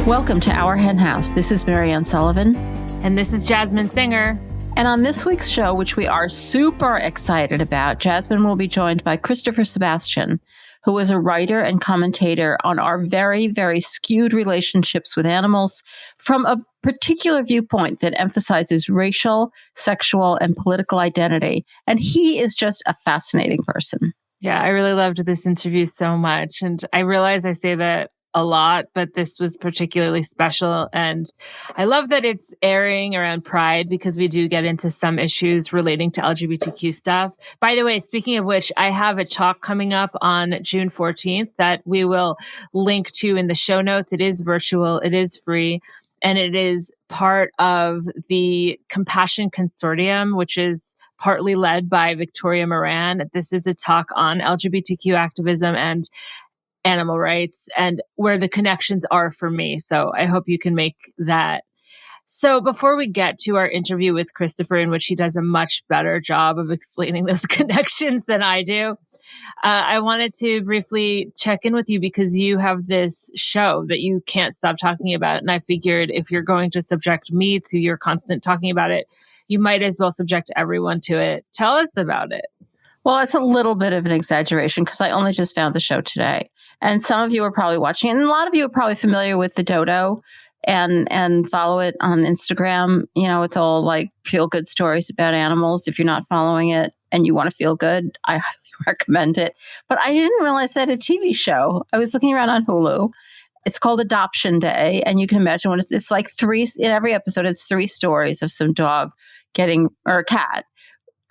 Welcome to Our Hen House. This is Marianne Sullivan. And this is Jasmine Singer. And on this week's show, which we are super excited about, Jasmine will be joined by Christopher Sebastian, who is a writer and commentator on our very, very skewed relationships with animals from a particular viewpoint that emphasizes racial, sexual, and political identity. And he is just a fascinating person. Yeah, I really loved this interview so much. And I realize I say that a lot, but this was particularly special. And I love that it's airing around Pride because we do get into some issues relating to LGBTQ stuff. By the way, speaking of which, I have a talk coming up on June 14th that we will link to in the show notes. It is virtual, it is free, and it is part of the Compassion Consortium, which is partly led by Victoria Moran. This is a talk on LGBTQ activism and animal rights and where the connections are for me. So I hope you can make that. So before we get to our interview with Christopher, in which he does a much better job of explaining those connections than I do, I wanted to briefly check in with you because you have this show that you can't stop talking about. And I figured if you're going to subject me to your constant talking about it, you might as well subject everyone to it. Tell us about it. Well, it's a little bit of an exaggeration because I only just found the show today. And some of you are probably watching it. And a lot of you are probably familiar with the dodo and follow it on Instagram. You know, it's all like feel-good stories about animals. If you're not following it and you want to feel good, I highly recommend it. But I didn't realize that a TV show. I was looking around on Hulu. It's called Adoption Day. And you can imagine when it's like in every episode, it's 3 stories of some dog or a cat.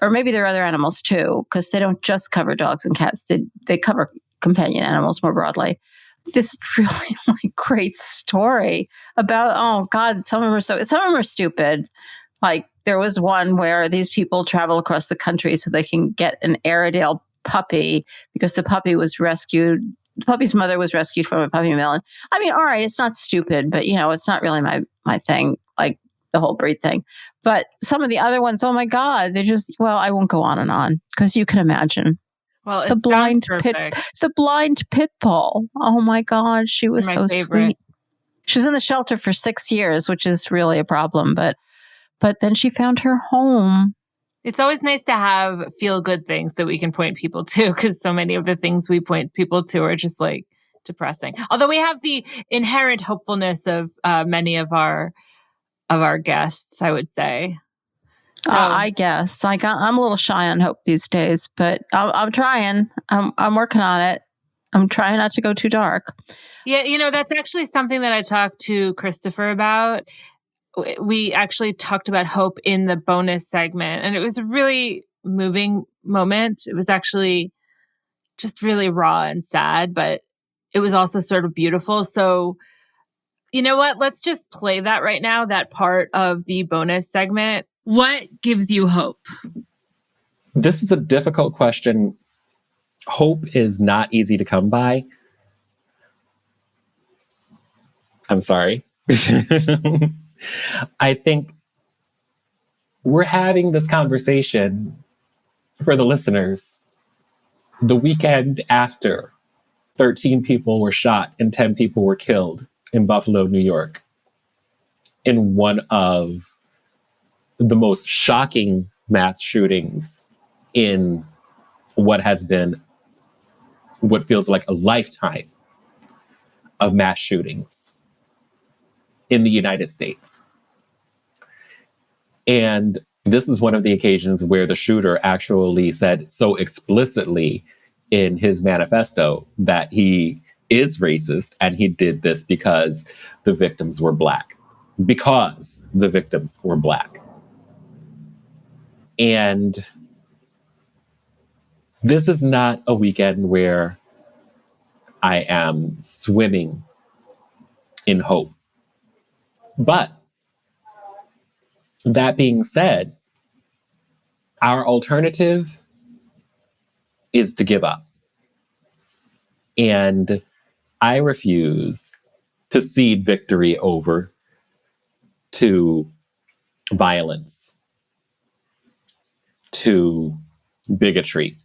Or maybe there are other animals too, because they don't just cover dogs and cats. They cover companion animals more broadly. This really great story about, oh God, some of them are stupid. Like there was one where these people travel across the country so they can get an Airedale puppy because the puppy was rescued. The puppy's mother was rescued from a puppy mill. And I mean, all right, it's not stupid, but it's not really my thing. Like the whole breed thing. But some of the other ones, oh my God, I won't go on because you can imagine. Well, it sounds perfect. The blind pit bull. Oh my God, she was so sweet. She was in the shelter for 6 years, which is really a problem. But then she found her home. It's always nice to have feel-good things that we can point people to because so many of the things we point people to are just like depressing. Although we have the inherent hopefulness of many of our guests, I would say. So, I guess I'm a little shy on hope these days, but I'm trying. I'm working on it. I'm trying not to go too dark. Yeah, that's actually something that I talked to Christopher about. We actually talked about hope in the bonus segment, and it was a really moving moment. It was actually just really raw and sad, but it was also sort of beautiful. So, you know what? Let's just play that right now, that part of the bonus segment. What gives you hope? This is a difficult question. Hope is not easy to come by. I'm sorry. I think we're having this conversation for the listeners the weekend after 13 people were shot and 10 people were killed in Buffalo, New York, in one of the most shocking mass shootings in what feels like a lifetime of mass shootings in the United States. And this is one of the occasions where the shooter actually said so explicitly in his manifesto that he is racist and he did this because the victims were Black. Because the victims were Black. And this is not a weekend where I am swimming in hope. But that being said, our alternative is to give up. And I refuse to cede victory over to violence, to bigotry,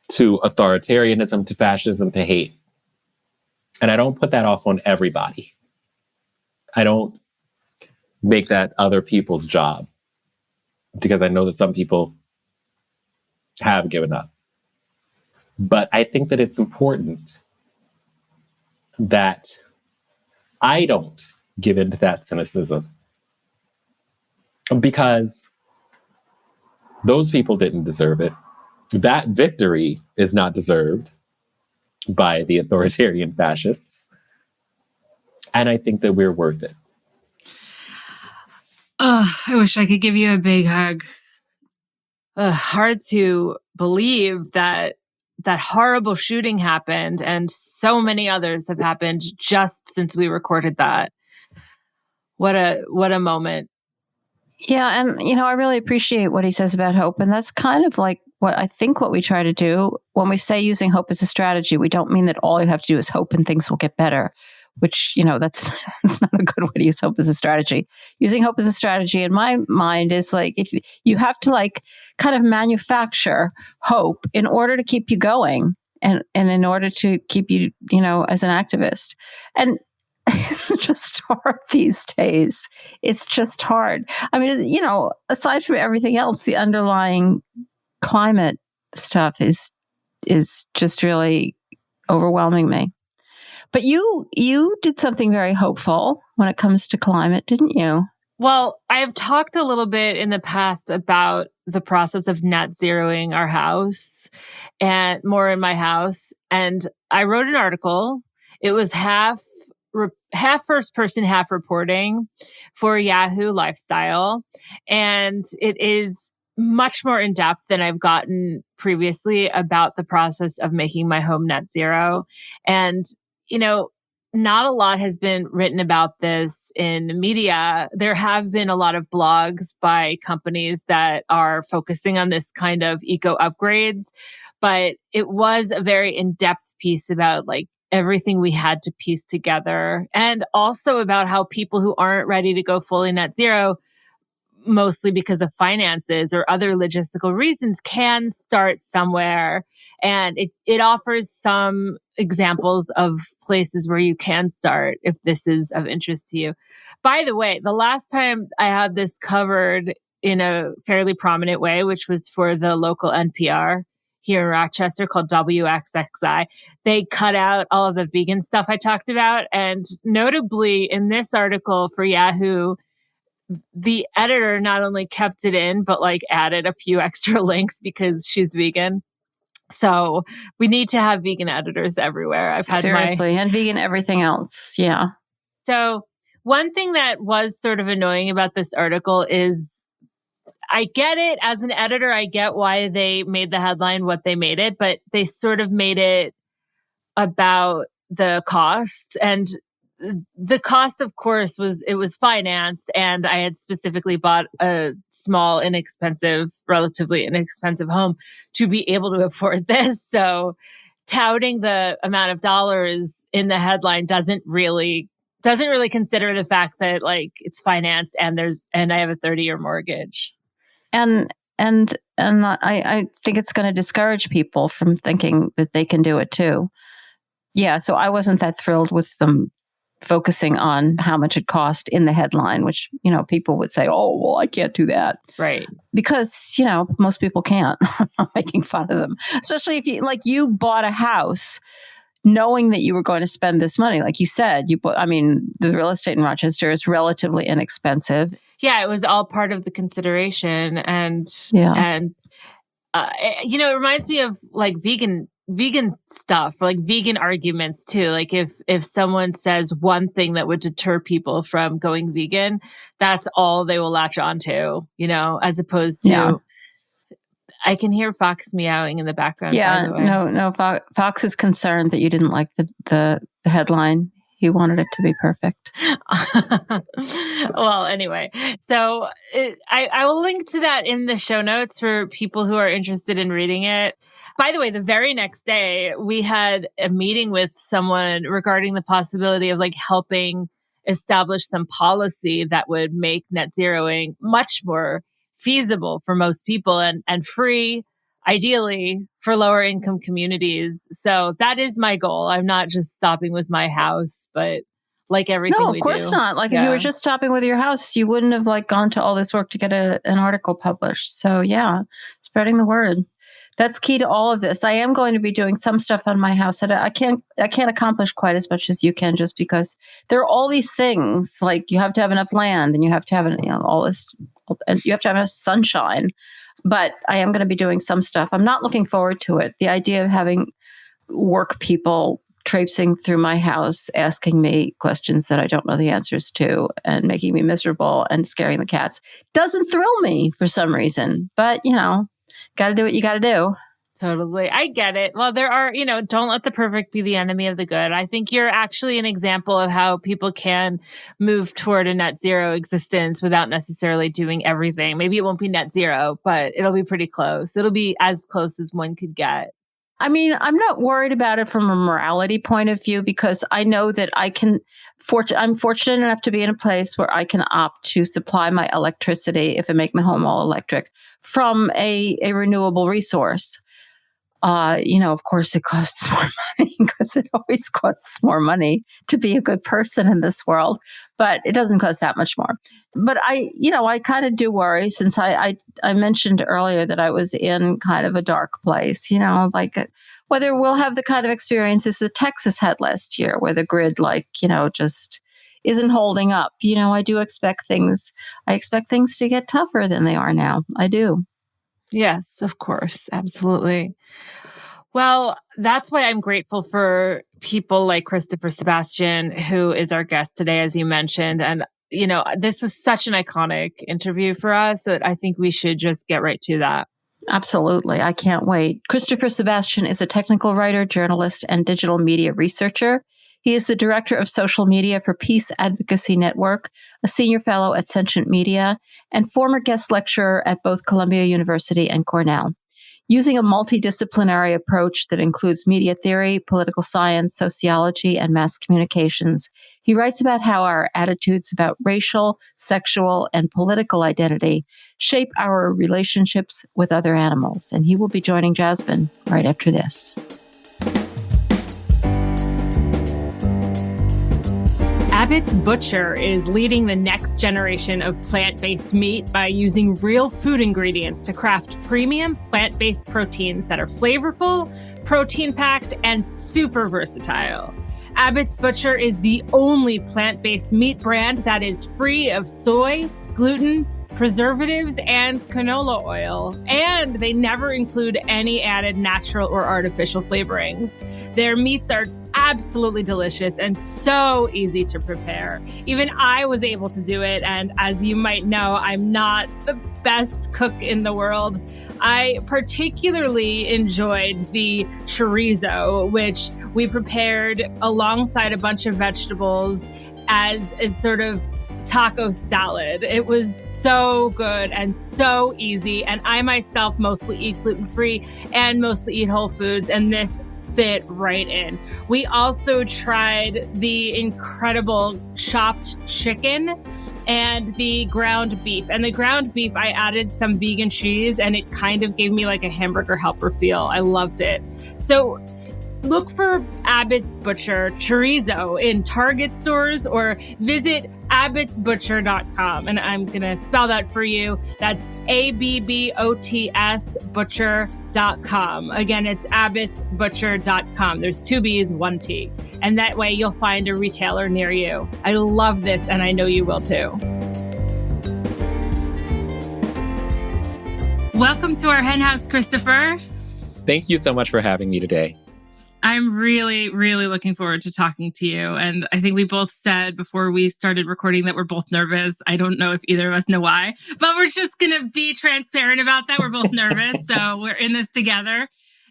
to authoritarianism, to fascism, to hate. And I don't put that off on everybody. I don't make that other people's job because I know that some people have given up. But I think that it's important that I don't give into that cynicism because those people didn't deserve it. That victory is not deserved by the authoritarian fascists. And I think that we're worth it. Oh, I wish I could give you a big hug. Hard to believe that that horrible shooting happened and so many others have happened just since we recorded that. What a moment. Yeah, and I really appreciate what he says about hope, and that's kind of like what we try to do when we say using hope as a strategy. We don't mean that all you have to do is hope and things will get better, which that's that's not a good way to use hope as a strategy. Using hope as a strategy, in my mind, is like if you have to like kind of manufacture hope in order to keep you going, and in order to keep you as an activist. And it's just hard these days. It's just hard. I mean, aside from everything else, the underlying climate stuff is just really overwhelming me. But you did something very hopeful when it comes to climate, didn't you? Well, I've talked a little bit in the past about the process of net zeroing our house and more in my house. And I wrote an article. It was half first person, half reporting for Yahoo Lifestyle. And it is much more in depth than I've gotten previously about the process of making my home net zero. And, not a lot has been written about this in the media. There have been a lot of blogs by companies that are focusing on this kind of eco upgrades, but it was a very in-depth piece about like everything we had to piece together, and also about how people who aren't ready to go fully net zero, mostly because of finances or other logistical reasons, can start somewhere. And it offers some examples of places where you can start if this is of interest to you. By the way, the last time I had this covered in a fairly prominent way, which was for the local NPR here in Rochester called WXXI, they cut out all of the vegan stuff I talked about. And notably in this article for Yahoo, the editor not only kept it in, but like added a few extra links because she's vegan. So we need to have vegan editors everywhere. I've had Seriously, and vegan everything else. Yeah. So one thing that was sort of annoying about this article is I get it as an editor. I get why they made the headline what they made it, but they sort of made it about the cost. And the cost, of course, was financed, and I had specifically bought a small, relatively inexpensive home to be able to afford this. So touting the amount of dollars in the headline doesn't really consider the fact that like it's financed and I have a 30-year mortgage. And I think it's going to discourage people from thinking that they can do it too. Yeah, so I wasn't that thrilled with them focusing on how much it cost in the headline, which, people would say, oh, well, I can't do that. Right. Because, most people can't. I'm not making fun of them. Especially if you bought a house knowing that you were going to spend this money. Like you said, the real estate in Rochester is relatively inexpensive. Yeah, it was all part of the consideration. And, it reminds me of like vegan stuff, like vegan arguments too. Like if someone says one thing that would deter people from going vegan, that's all they will latch onto, as opposed to, I can hear Fox meowing in the background. Yeah, by the way. No. Fox is concerned that you didn't like the headline. He wanted it to be perfect. Well, anyway, so I will link to that in the show notes for people who are interested in reading it. By the way, the very next day, we had a meeting with someone regarding the possibility of like helping establish some policy that would make net zeroing much more feasible for most people and free, ideally for lower income communities. So that is my goal. I'm not just stopping with my house, but like everything No, of we course do. not. Like if you were just stopping with your house, you wouldn't have like gone to all this work to get an article published. So yeah, spreading the word. That's key to all of this. I am going to be doing some stuff on my house that I can't accomplish quite as much as you can, just because there are all these things. Like you have to have enough land, and you have to have all this, and you have to have enough sunshine. But I am going to be doing some stuff. I'm not looking forward to it. The idea of having work people traipsing through my house, asking me questions that I don't know the answers to, and making me miserable and scaring the cats doesn't thrill me for some reason. But got to do what you got to do. Totally. I get it. Well, there are, don't let the perfect be the enemy of the good. I think you're actually an example of how people can move toward a net zero existence without necessarily doing everything. Maybe it won't be net zero, but it'll be pretty close. It'll be as close as one could get. I mean, I'm not worried about it from a morality point of view, because I know that I'm fortunate enough to be in a place where I can opt to supply my electricity, if I make my home all electric, from a renewable resource. Of course it costs more money, because it always costs more money to be a good person in this world, but it doesn't cost that much more. But I kind of do worry, since I mentioned earlier that I was in kind of a dark place, like whether we'll have the kind of experiences that Texas had last year, where the grid, just isn't holding up. I expect things to get tougher than they are now. I do. Yes, of course. Absolutely. Well, that's why I'm grateful for people like Christopher Sebastian, who is our guest today, as you mentioned. And, this was such an iconic interview for us that I think we should just get right to that. Absolutely. I can't wait. Christopher Sebastian is a technical writer, journalist, and digital media researcher. He is the director of social media for Peace Advocacy Network, a senior fellow at Sentient Media, and former guest lecturer at both Columbia University and Cornell. Using a multidisciplinary approach that includes media theory, political science, sociology, and mass communications, he writes about how our attitudes about racial, sexual, and political identity shape our relationships with other animals. And he will be joining Jasmine right after this. Abbott's Butcher is leading the next generation of plant-based meat by using real food ingredients to craft premium plant-based proteins that are flavorful, protein-packed, and super versatile. Abbott's Butcher is the only plant-based meat brand that is free of soy, gluten, preservatives, and canola oil, and they never include any added natural or artificial flavorings. Their meats are absolutely delicious and so easy to prepare. Even I was able to do it, and as you might know, I'm not the best cook in the world. I particularly enjoyed the chorizo, which we prepared alongside a bunch of vegetables as a sort of taco salad. It was so good and so easy, and I myself mostly eat gluten-free and mostly eat whole foods, and this fit right in. We also tried the incredible chopped chicken and the ground beef. And the ground beef, I added some vegan cheese, and it kind of gave me like a hamburger helper feel. I loved it. So look for Abbott's Butcher chorizo in Target stores, or visit abbottsbutcher.com. And I'm going to spell that for you. That's ABBOTS butcher.com. Again, it's abbottsbutcher.com. There's 2 B's, 1 T. And that way you'll find a retailer near you. I love this, and I know you will too. Welcome to our hen house, Christopher. Thank you so much for having me today. I'm really, really looking forward to talking to you. And I think we both said before we started recording that we're both nervous. I don't know if either of us know why, but we're just going to be transparent about that. We're both nervous. So we're in this together.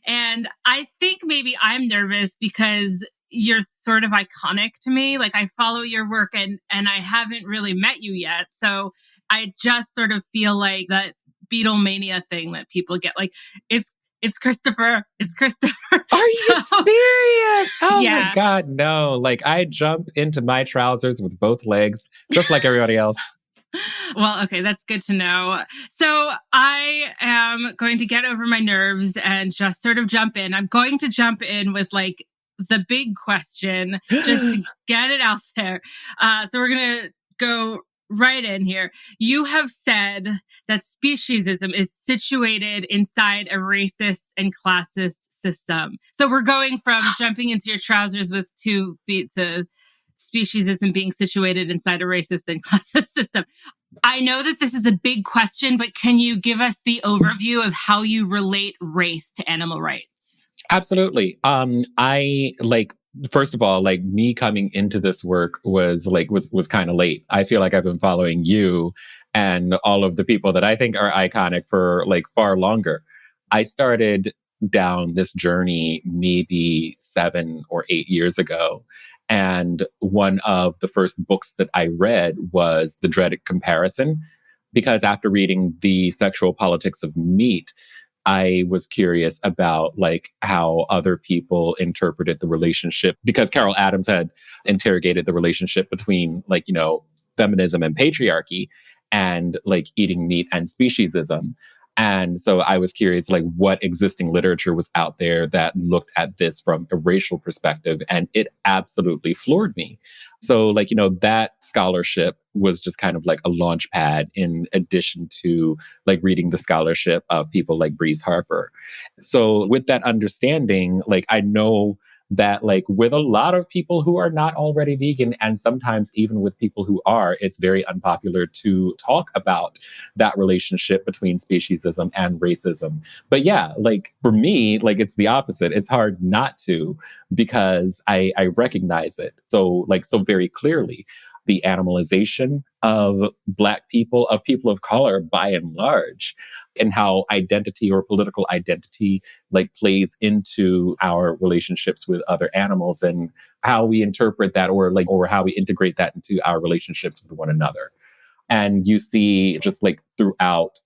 And I think maybe I'm nervous because you're sort of iconic to me. Like I follow your work and I haven't really met you yet. So I just sort of feel like that Beatlemania thing that people get, like it's Christopher. It's Christopher. Are you serious? Oh my God, no. Like I jump into my trousers with both legs, just like everybody else. Well, okay, that's good to know. So I am going to get over my nerves and just sort of jump in. I'm going to jump in with like the big question, just to get it out there. So we're going to go right in here. You have said that speciesism is situated inside a racist and classist system. So we're going from jumping into your trousers with 2 feet to speciesism being situated inside a racist and classist system. I know that this is a big question, but can you give us the overview of how you relate race to animal rights? Absolutely. I like, first of all, like me coming into this work was kind of late. I feel like I've been following you and all of the people that I think are iconic for like far longer. I started down this journey maybe 7 or 8 years ago. And one of the first books that I read was The Dreaded Comparison, because after reading The Sexual Politics of Meat, I was curious about like how other people interpreted the relationship, because Carol Adams had interrogated the relationship between like, feminism and patriarchy, and like eating meat and speciesism. And so I was curious, like, what existing literature was out there that looked at this from a racial perspective. And it absolutely floored me. So, like, that scholarship was just kind of like a launch pad in addition to like reading the scholarship of people like Breeze Harper. So, with that understanding, like, I know that like with a lot of people who are not already vegan, and sometimes even with people who are, it's very unpopular to talk about that relationship between speciesism and racism. But yeah, like for me, like it's the opposite. It's hard not to, because I recognize it so very clearly. The animalization of Black people, of people of color by and large, and how identity or political identity like plays into our relationships with other animals, and how we interpret that, or how we integrate that into our relationships with one another. And you see just like throughout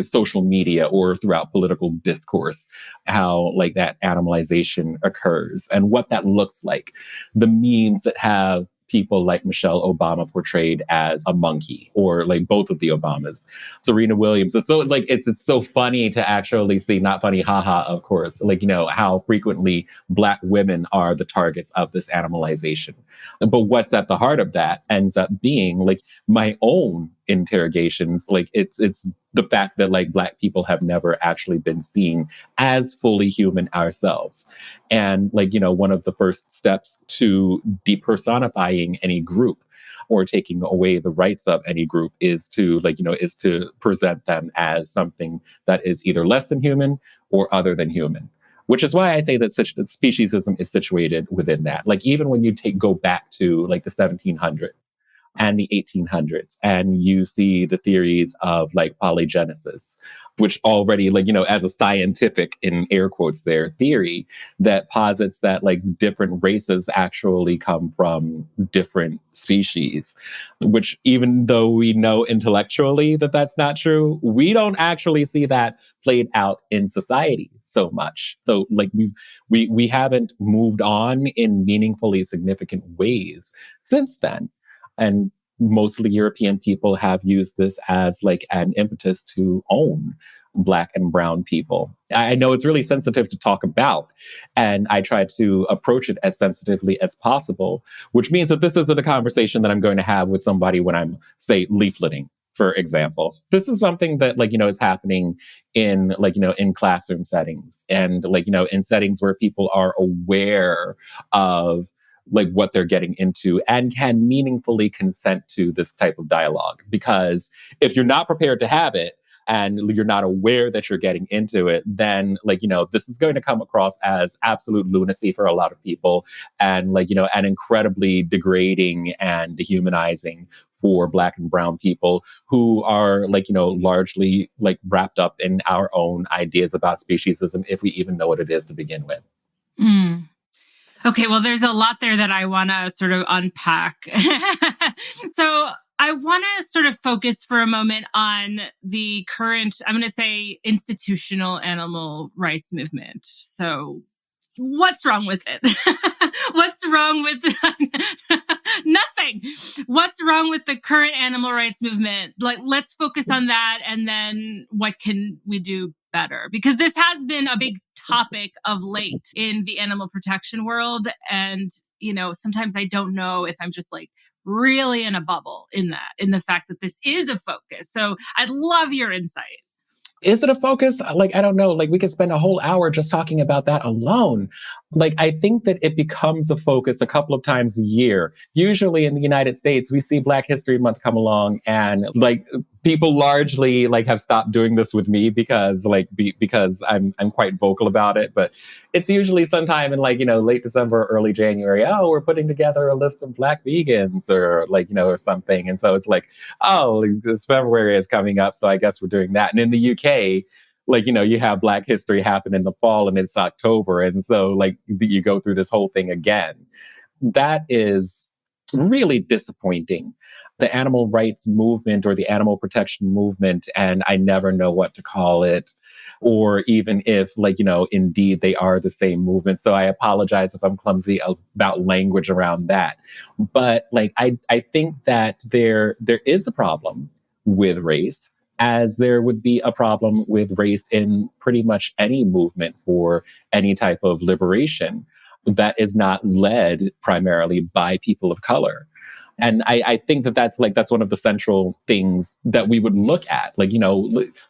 social media or throughout political discourse, how like that animalization occurs and what that looks like. The memes that have people like Michelle Obama portrayed as a monkey, or like both of the Obamas, Serena Williams. It's so like it's so funny to actually see, not funny, haha, of course, like how frequently Black women are the targets of this animalization. But what's at the heart of that ends up being like my own interrogations. Like it's the fact that like Black people have never actually been seen as fully human ourselves. And like, one of the first steps to depersonifying any group or taking away the rights of any group is to present them as something that is either less than human or other than human. Which is why I say that such speciesism is situated within that. Like even when you go back to like the 1700s and the 1800s, and you see the theories of like polygenesis, which already as a scientific, in air quotes there, theory that posits that like different races actually come from different species, which even though we know intellectually that that's not true, we don't actually see that played out in society so much. So like we haven't moved on in meaningfully significant ways since then. And mostly European people have used this as like an impetus to own Black and brown people. I know it's really sensitive to talk about, and I try to approach it as sensitively as possible, which means that this isn't a conversation that I'm going to have with somebody when I'm, say, leafleting, for example. This is something that is happening in in classroom settings, and in settings where people are aware of like what they're getting into and can meaningfully consent to this type of dialogue. Because if you're not prepared to have it, and you're not aware that you're getting into it, then this is going to come across as absolute lunacy for a lot of people, and and incredibly degrading and dehumanizing for Black and brown people who are largely wrapped up in our own ideas about speciesism, if we even know what it is to begin with. Mm. Okay, well, there's a lot there that I want to sort of unpack. So I want to sort of focus for a moment on the current, I'm going to say, institutional animal rights movement. So what's wrong with it? What's wrong with nothing? What's wrong with the current animal rights movement? Like, let's focus on that. And then what can we do better? Because this has been a big topic of late in the animal protection world. And, sometimes I don't know if I'm just like really in a bubble in the fact that this is a focus. So I'd love your insight. Is it a focus? Like, I don't know. Like, we could spend a whole hour just talking about that alone. Like, I think that it becomes a focus a couple of times a year. Usually in the United States, we see Black History Month come along, and like people largely like have stopped doing this with me because because I'm quite vocal about it. But it's usually sometime in late December, early January. Oh, we're putting together a list of Black vegans, or or something. And so it's like, oh, this February is coming up, so I guess we're doing that. And in the UK, you have Black History happen in the fall, and it's October. And so you go through this whole thing again. That is really disappointing. The animal rights movement or the animal protection movement, and I never know what to call it, or even if indeed they are the same movement. So I apologize if I'm clumsy about language around that. But I think that there is a problem with race, as there would be a problem with race in pretty much any movement for any type of liberation that is not led primarily by people of color. And I think that that's one of the central things that we would look at.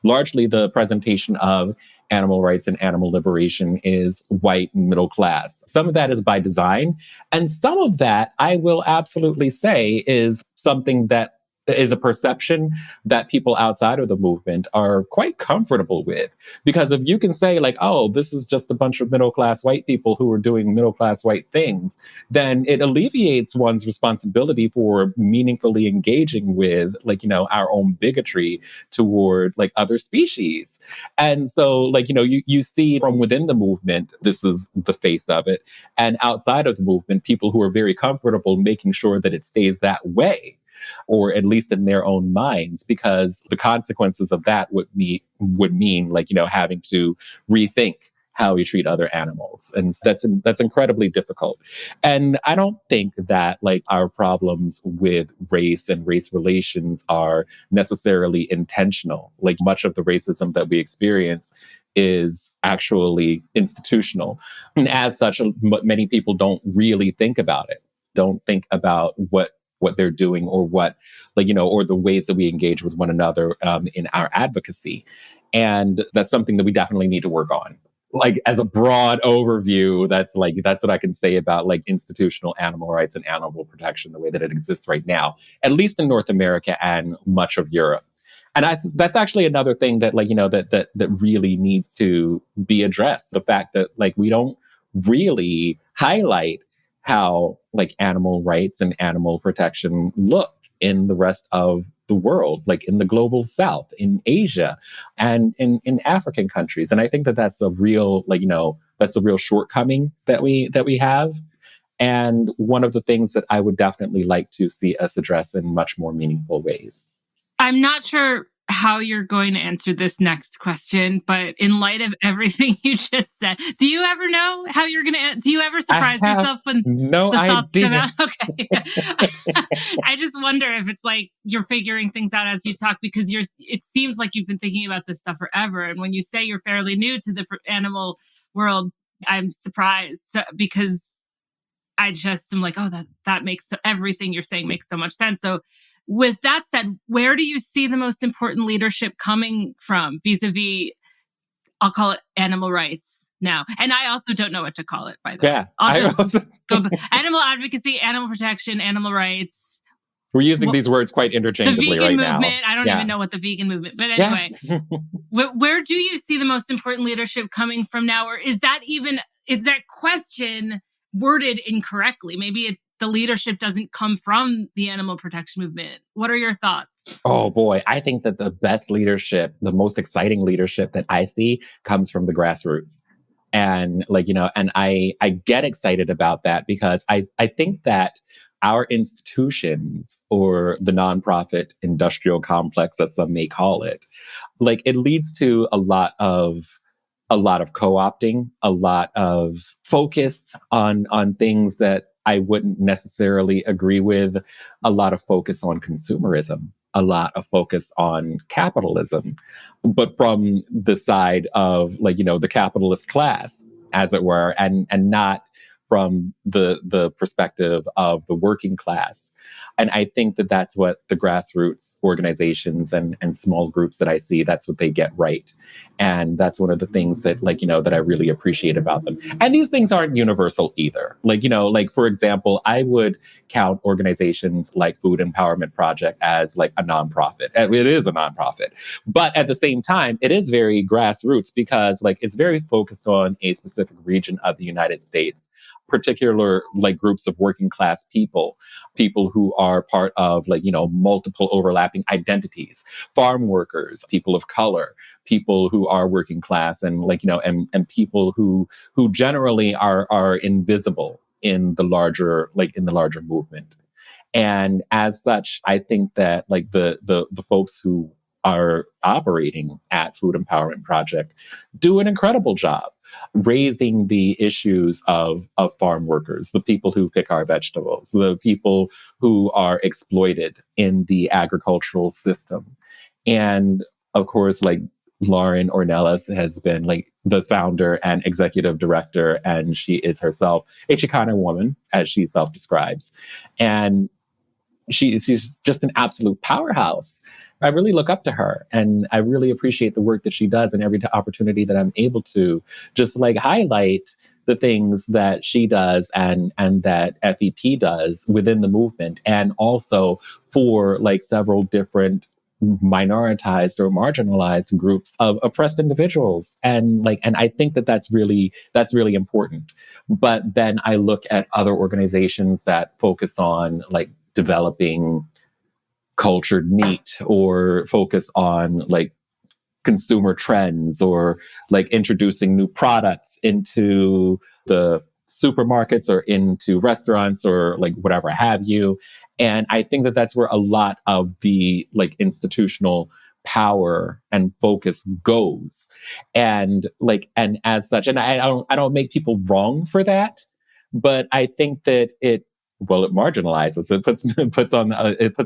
Largely the presentation of animal rights and animal liberation is white and middle class. Some of that is by design. And some of that, I will absolutely say, is something that is a perception that people outside of the movement are quite comfortable with. Because if you can say oh, this is just a bunch of middle class white people who are doing middle class white things, then it alleviates one's responsibility for meaningfully engaging with our own bigotry toward other species. And so you see from within the movement, this is the face of it. And outside of the movement, people who are very comfortable making sure that it stays that way, or at least in their own minds, because the consequences of that would mean having to rethink how we treat other animals. And that's incredibly difficult. And I don't think that our problems with race and race relations are necessarily intentional. Much of the racism that we experience is actually institutional. And as such, many people don't really think about it, don't think about what they're doing, or or the ways that we engage with one another in our advocacy. And that's something that we definitely need to work on. As a broad overview, that's what I can say about institutional animal rights and animal protection, the way that it exists right now, at least in North America and much of Europe. And that's actually another thing that that really needs to be addressed. The fact that we don't really highlight how animal rights and animal protection look in the rest of the world, in the global South, in Asia, and in African countries. And I think that that's a real that's a real shortcoming that we have. And one of the things that I would definitely like to see us address in much more meaningful ways. I'm not sure how you're going to answer this next question, but in light of everything you just said, do you ever know how you're going to do you ever surprise yourself when no the thoughts idea. come out? Okay. I just wonder if it's you're figuring things out as you talk, because it seems like you've been thinking about this stuff forever. And when you say you're fairly new to the animal world, I'm surprised, because I just am oh, that makes everything you're saying makes so much sense. So with that said, where do you see the most important leadership coming from vis-a-vis, I'll call it animal rights now? And I also don't know what to call it, by the way. Yeah. I'll just go animal advocacy, animal protection, animal rights. We're using these words quite interchangeably right now. The vegan movement. I don't even know what the vegan movement, but anyway, where do you see the most important leadership coming from now? Or is that question worded incorrectly? Maybe the leadership doesn't come from the animal protection movement. What are your thoughts? Oh boy, I think that the best leadership, the most exciting leadership that I see, comes from the grassroots. And and I get excited about that, because I think that our institutions, or the nonprofit industrial complex, as some may call it, it leads to a lot of co-opting, a lot of focus on things that I wouldn't necessarily agree with, a lot of focus on consumerism, a lot of focus on capitalism, but from the side of the capitalist class, as it were, and not from the perspective of the working class. And I think that that's what the grassroots organizations and small groups that I see, that's what they get right. And that's one of the things that that I really appreciate about them. And these things aren't universal either. For example, I would count organizations like Food Empowerment Project as a nonprofit. It is a nonprofit, but at the same time, it is very grassroots because it's very focused on a specific region of the United States, particular groups of working class people who are part of multiple overlapping identities, farm workers, people of color, people who are working class, and and people who generally are invisible in the larger movement. And as such, I think that the folks who are operating at Food Empowerment Project do an incredible job raising the issues of farm workers, the people who pick our vegetables, the people who are exploited in the agricultural system. And of course, Lauren Ornelas has been the founder and executive director, and she is herself a Chicana woman, as she self-describes. And she's just an absolute powerhouse. I really look up to her, and I really appreciate the work that she does, and every opportunity that I'm able to just highlight the things that she does and that FEP does within the movement, and also for several different minoritized or marginalized groups of oppressed individuals. And I think that that's really important. But then I look at other organizations that focus on developing cultured meat, or focus on consumer trends, or introducing new products into the supermarkets or into restaurants, or whatever have you. And I think that that's where a lot of the institutional power and focus goes. And and as such, and I don't make people wrong for that, but I think that it marginalizes. It puts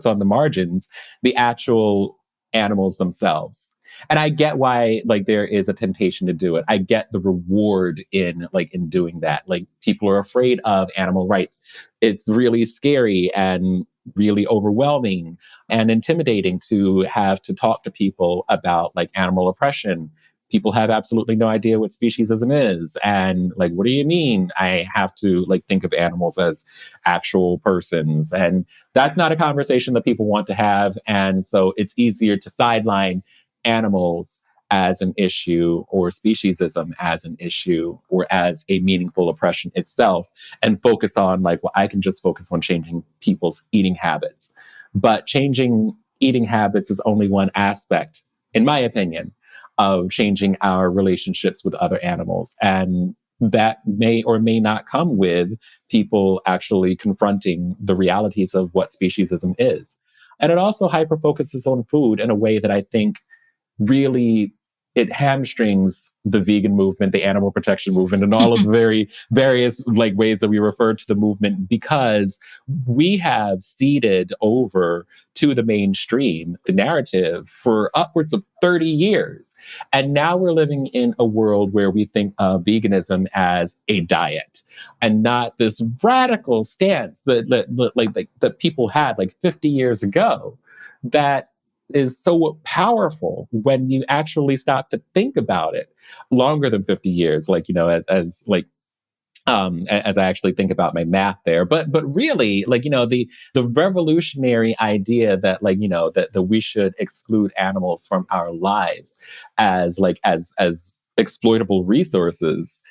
on the margins the actual animals themselves. And I get why there is a temptation to do it. I get the reward in doing that. People are afraid of animal rights. It's really scary and really overwhelming and intimidating to have to talk to people about animal oppression. People have absolutely no idea what speciesism is. And what do you mean I have to think of animals as actual persons? And that's not a conversation that people want to have. And so it's easier to sideline animals as an issue, or speciesism as an issue, or as a meaningful oppression itself, and focus on I can just focus on changing people's eating habits. But changing eating habits is only one aspect, in my opinion, of changing our relationships with other animals. And that may or may not come with people actually confronting the realities of what speciesism is. And it also hyper focuses on food in a way that I think really it hamstrings the vegan movement, the animal protection movement, and all of the very various ways that we refer to the movement, because we have ceded over to the mainstream the narrative for upwards of 30 years. And now we're living in a world where we think of veganism as a diet, and not this radical stance that people had 50 years ago, that is so powerful when you actually stop to think about it. Longer than 50 years, as I actually think about my math there. But really, the revolutionary idea that that we should exclude animals from our lives as as exploitable resources,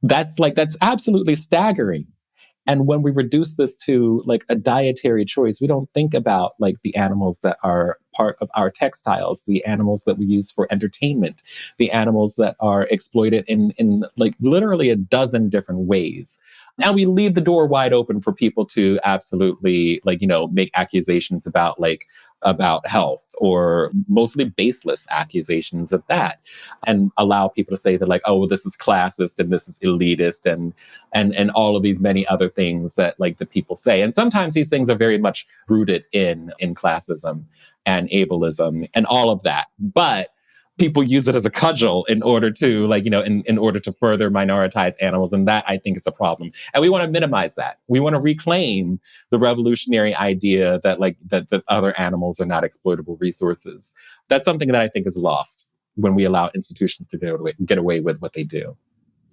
that's absolutely staggering. And when we reduce this to a dietary choice, we don't think about the animals that are part of our textiles, the animals that we use for entertainment, the animals that are exploited in literally a dozen different ways. Now we leave the door wide open for people to absolutely make accusations about health, or mostly baseless accusations of that, and allow people to say that oh, this is classist and this is elitist, and all of these many other things that the people say. And sometimes these things are very much rooted in classism. and ableism and all of that. But people use it as a cudgel in order to in order to further minoritize animals. And that, I think, is a problem. And we want to minimize that. We want to reclaim the revolutionary idea that that other animals are not exploitable resources. That's something that I think is lost when we allow institutions to get away with what they do.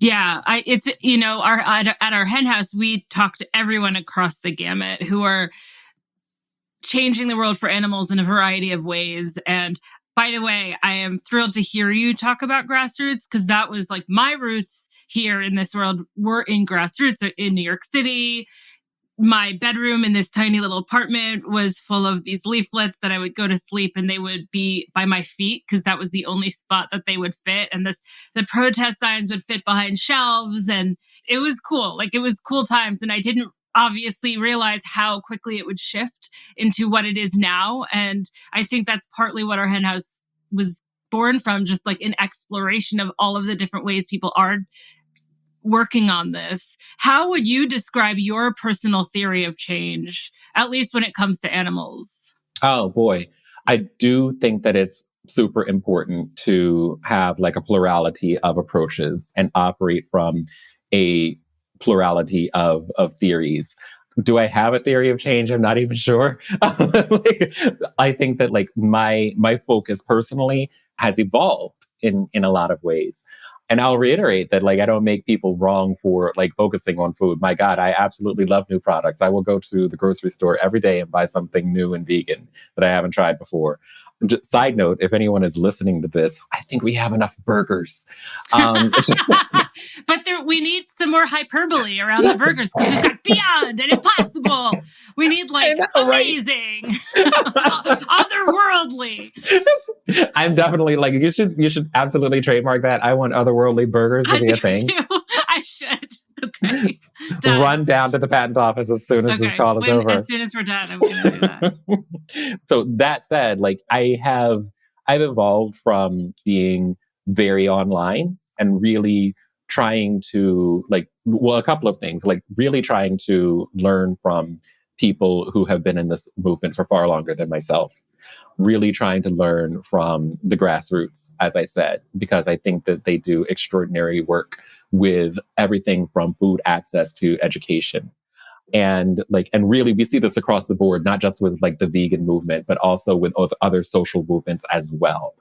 Yeah, it's at our hen house, we talk to everyone across the gamut who are changing the world for animals in a variety of ways. And by the way, I am thrilled to hear you talk about grassroots, because that was like my roots here in this world were in grassroots in New York City. My bedroom in this tiny little apartment was full of these leaflets that I would go to sleep and they would be by my feet because that was the only spot that they would fit. And the protest signs would fit behind shelves, and it was cool. Like, it was cool times. And I didn't obviously realize how quickly it would shift into what it is now. And I think that's partly what our hen house was born from, just like an exploration of all of the different ways people are working on this. How would you describe your personal theory of change, at least when it comes to animals? Oh boy. I do think that it's super important to have like a plurality of approaches and operate from a plurality of theories. Do I have a theory of change? I'm not even sure. I think that my focus personally has evolved in a lot of ways. And I'll reiterate that I don't make people wrong for focusing on food. My God, I absolutely love new products. I will go to the grocery store every day and buy something new and vegan that I haven't tried before. Just side note, if anyone is listening to this, I think we have enough burgers. It's just But we need some more hyperbole around the burgers, because we've got beyond and impossible. We need amazing, otherworldly. I'm definitely you should absolutely trademark that. I want otherworldly burgers to be a thing. I should. Okay. Run down to the patent office as soon as this call is over. As soon as we're done, I'm going to do that. So that said, I've evolved from being very online and really trying to a couple of things, really trying to learn from people who have been in this movement for far longer than myself. Really trying to learn from the grassroots, as I said, because I think that they do extraordinary work with everything from food access to education. And really we see this across the board, not just with the vegan movement, but also with other social movements as well.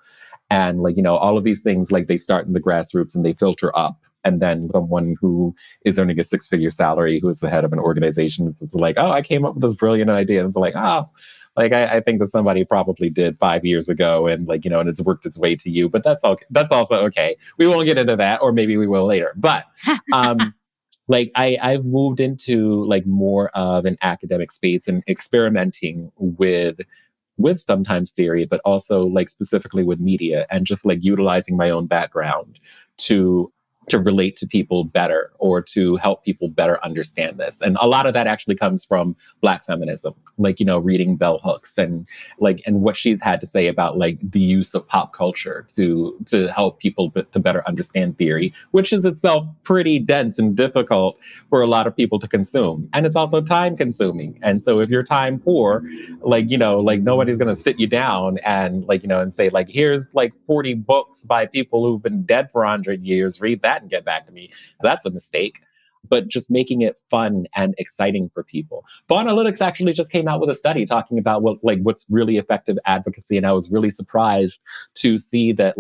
And all of these things, they start in the grassroots and they filter up. And then someone who is earning a 6-figure salary, who is the head of an organization, it's oh, I came up with this brilliant idea. And it's I think that somebody probably did 5 years ago, and and it's worked its way to you. But that's okay. That's also okay. We won't get into that, or maybe we will later. But I've moved into more of an academic space and experimenting with sometimes theory, but also specifically with media, and just utilizing my own background to relate to people better, or to help people better understand this. And a lot of that actually comes from Black feminism, reading bell hooks and what she's had to say about the use of pop culture to help people to better understand theory, which is itself pretty dense and difficult for a lot of people to consume. And it's also time consuming. And so if you're time poor, nobody's going to sit you down and and say here's 40 books by people who've been dead for 100 years, read that and get back to me. That's a mistake. But just making it fun and exciting for people. Fawn Analytics actually just came out with a study talking about what's really effective advocacy, and I was really surprised to see that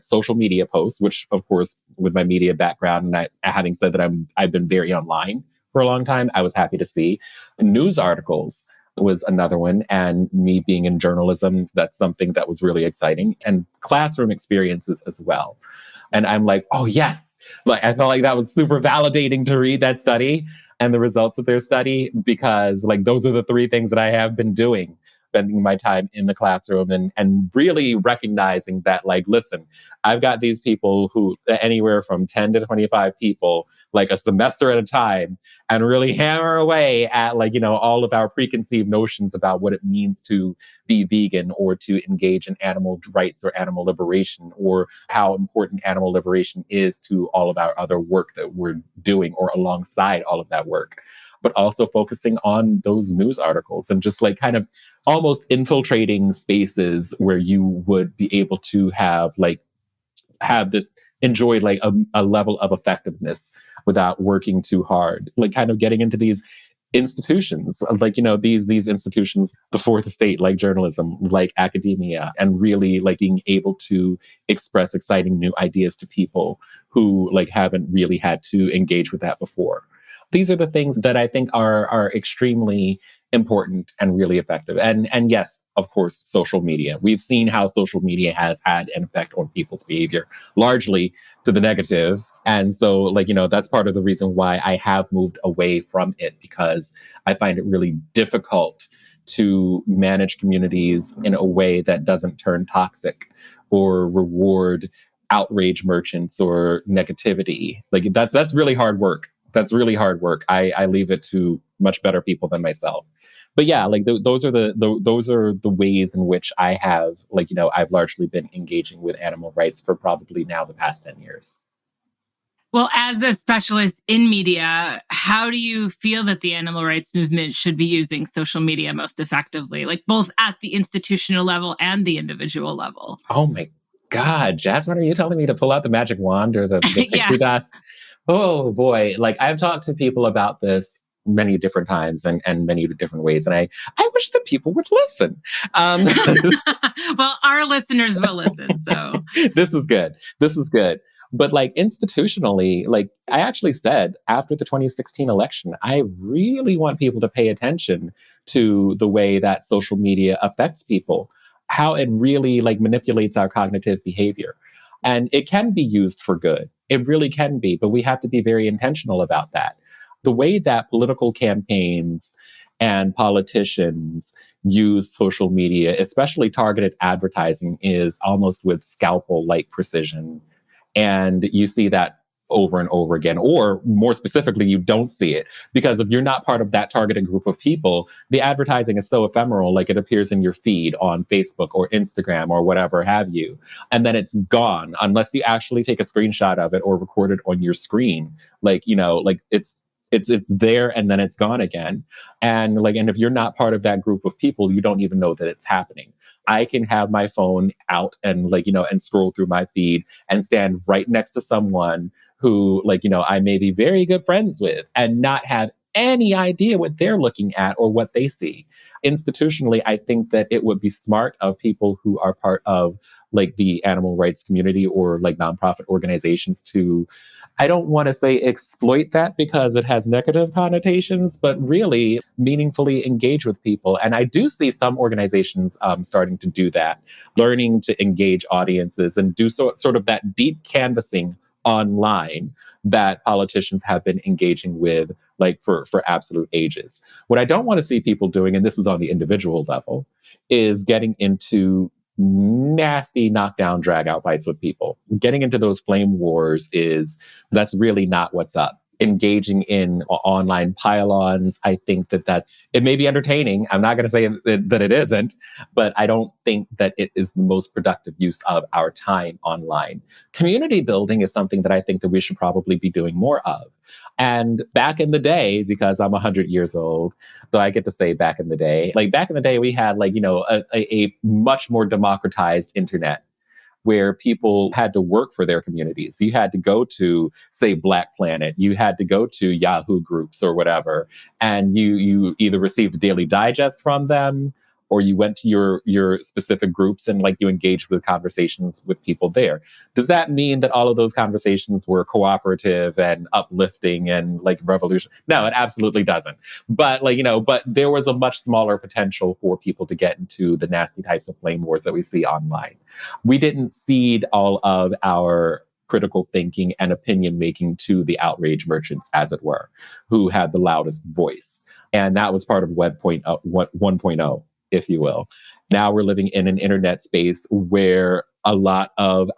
social media posts, which of course with my media background, and having said that I've been very online for a long time, I was happy to see news articles was another one, and me being in journalism, that's something that was really exciting, and classroom experiences as well. And I'm oh yes. I felt that was super validating to read that study and the results of their study, because those are the 3 things that I have been doing, spending my time in the classroom and really recognizing that, listen, I've got these people who anywhere from 10 to 25 people, a semester at a time, and really hammer away at all of our preconceived notions about what it means to be vegan, or to engage in animal rights or animal liberation, or how important animal liberation is to all of our other work that we're doing, or alongside all of that work. but also focusing on those news articles and just like kind of almost infiltrating spaces where you would be able to have this enjoy like a level of effectiveness without working too hard, like kind of getting into these institutions, like these institutions, the fourth estate, like journalism, like academia, and really like being able to express exciting new ideas to people who like haven't really had to engage with that before. These are the things that I think are extremely important and really effective. And yes, of course, social media. We've seen how social media has had an effect on people's behavior, largely to the negative. And so, like, that's part of the reason why I have moved away from it, because I find it really difficult to manage communities in a way that doesn't turn toxic or reward outrage merchants or negativity. Like that's really hard work. That's really hard work. I leave it to much better people than myself. But yeah, like those are those are the ways in which I have, like, I've largely been engaging with animal rights for probably now the past 10 years. Well, as a specialist in media, how do you feel that the animal rights movement should be using social media most effectively, like both at the institutional level and the individual level? Oh my God, Jasmine, are you telling me to pull out the magic wand or the Yeah. pixie dust? Oh boy. Like I've talked to people about this many different times and many different ways. And I wish that people would listen. Um, Well, our listeners will listen. So, this is good. This is good. But like institutionally, like I actually said after the 2016 election, I really want people to pay attention to the way that social media affects people, how it really like manipulates our cognitive behavior. And it can be used for good. It really can be, but we have to be very intentional about that. The way that political campaigns and politicians use social media, especially targeted advertising, is almost with scalpel like precision. And you see that over and over again. Or more specifically, you don't see it because if you're not part of that targeted group of people, the advertising is so ephemeral, like it appears in your feed on Facebook or Instagram or whatever have you. And then it's gone unless you actually take a screenshot of it or record it on your screen. Like, like it's there and then it's gone again. And if you're not part of that group of people, you don't even know that it's happening. I can have my phone out and and scroll through my feed and stand right next to someone who I may be very good friends with and not have any idea what they're looking at or what they see. Institutionally, I think that it would be smart of people who are part of like the animal rights community or like nonprofit organizations to, I don't want to say exploit that because it has negative connotations, but really meaningfully engage with people. And I do see some organizations starting to do that, learning to engage audiences and do sort of that deep canvassing online that politicians have been engaging with like for absolute ages. What I don't want to see people doing, and this is on the individual level, is getting into nasty knockdown drag out fights with people. Getting into those flame wars that's really not what's up. Engaging in online pile-ons, I think it may be entertaining. I'm not going to say that it isn't, but I don't think that it is the most productive use of our time online. Community building is something that I think that we should probably be doing more of. And back in the day, because I'm 100 years old, so I get to say back in the day, like back in the day, we had a much more democratized internet where people had to work for their communities. You had to go to, say, Black Planet. You had to go to Yahoo groups or whatever, and you either received a daily digest from them, or you went to your specific groups and you engaged with conversations with people there. Does that mean that all of those conversations were cooperative and uplifting and revolution? No, it absolutely doesn't. But there was a much smaller potential for people to get into the nasty types of flame wars that we see online. We didn't cede all of our critical thinking and opinion making to the outrage merchants, as it were, who had the loudest voice. And that was part of Web 1.0, if you will. Now we're living in an internet space where a lot of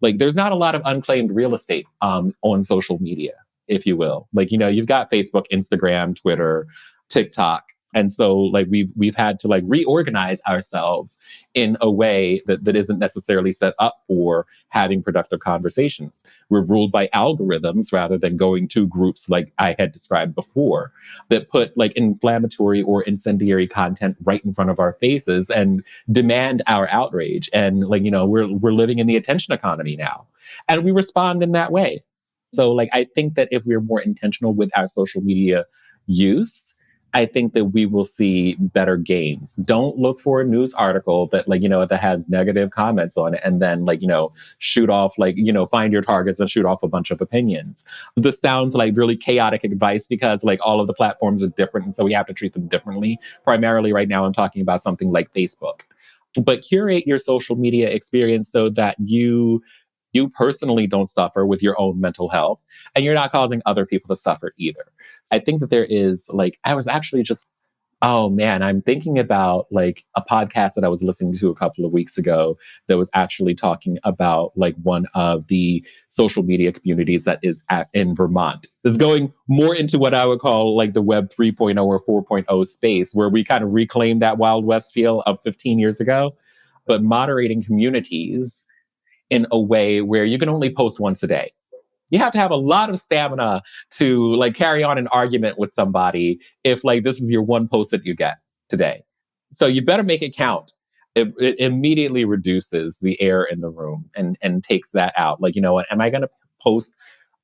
there's not a lot of unclaimed real estate on social media, if you will. You've got Facebook, Instagram, Twitter, TikTok, And so like we've had to like reorganize ourselves in a way that isn't necessarily set up for having productive conversations. We're ruled by algorithms rather than going to groups like I had described before that put like inflammatory or incendiary content right in front of our faces and demand our outrage. And like, we're living in the attention economy now. And we respond in that way. So like I think that if we're more intentional with our social media use, I think that we will see better gains. Don't look for a news article that like, that has negative comments on it and then like, shoot off like, find your targets and shoot off a bunch of opinions. This sounds like really chaotic advice because like all of the platforms are different. And so we have to treat them differently. Primarily right now, I'm talking about something like Facebook. But curate your social media experience so that you personally don't suffer with your own mental health and you're not causing other people to suffer either. I think that there is like, I was actually just, oh man, I'm thinking about like a podcast that I was listening to a couple of weeks ago that was actually talking about like one of the social media communities that is in Vermont. It's going more into what I would call like the Web 3.0 or 4.0 space, where we kind of reclaimed that Wild West feel of 15 years ago, but moderating communities in a way where you can only post once a day. You have to have a lot of stamina to like carry on an argument with somebody if like this is your one post that you get today. So you better make it count. It immediately reduces the air in the room and takes that out. Like, what? Am I going to post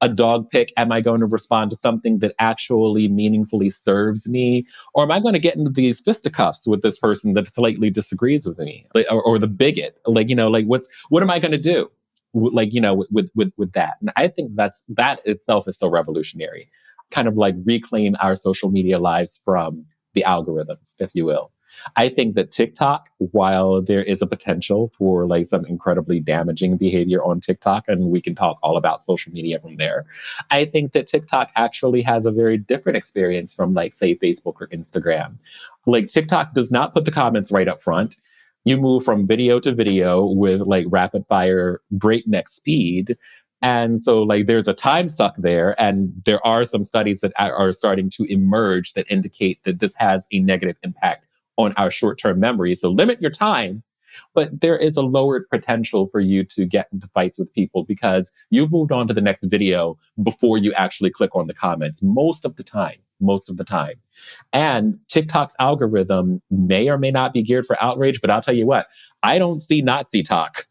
a dog pic? Am I going to respond to something that actually meaningfully serves me? Or am I going to get into these fisticuffs with this person that slightly disagrees with me, like, or the bigot? Like, like what am I going to do? Like, with that. And I think that itself is so revolutionary. Kind of like reclaim our social media lives from the algorithms, if you will. I think that TikTok, while there is a potential for like some incredibly damaging behavior on TikTok, and we can talk all about social media from there, I think that TikTok actually has a very different experience from like, say, Facebook or Instagram. Like TikTok does not put the comments right up front. You move from video to video with like rapid fire breakneck speed. And so like there's a time suck there. And there are some studies that are starting to emerge that indicate that this has a negative impact on our short-term memory. So limit your time, but there is a lowered potential for you to get into fights with people because you've moved on to the next video before you actually click on the comments most of the time. And TikTok's algorithm may or may not be geared for outrage, but I'll tell you what, I don't see Nazi talk.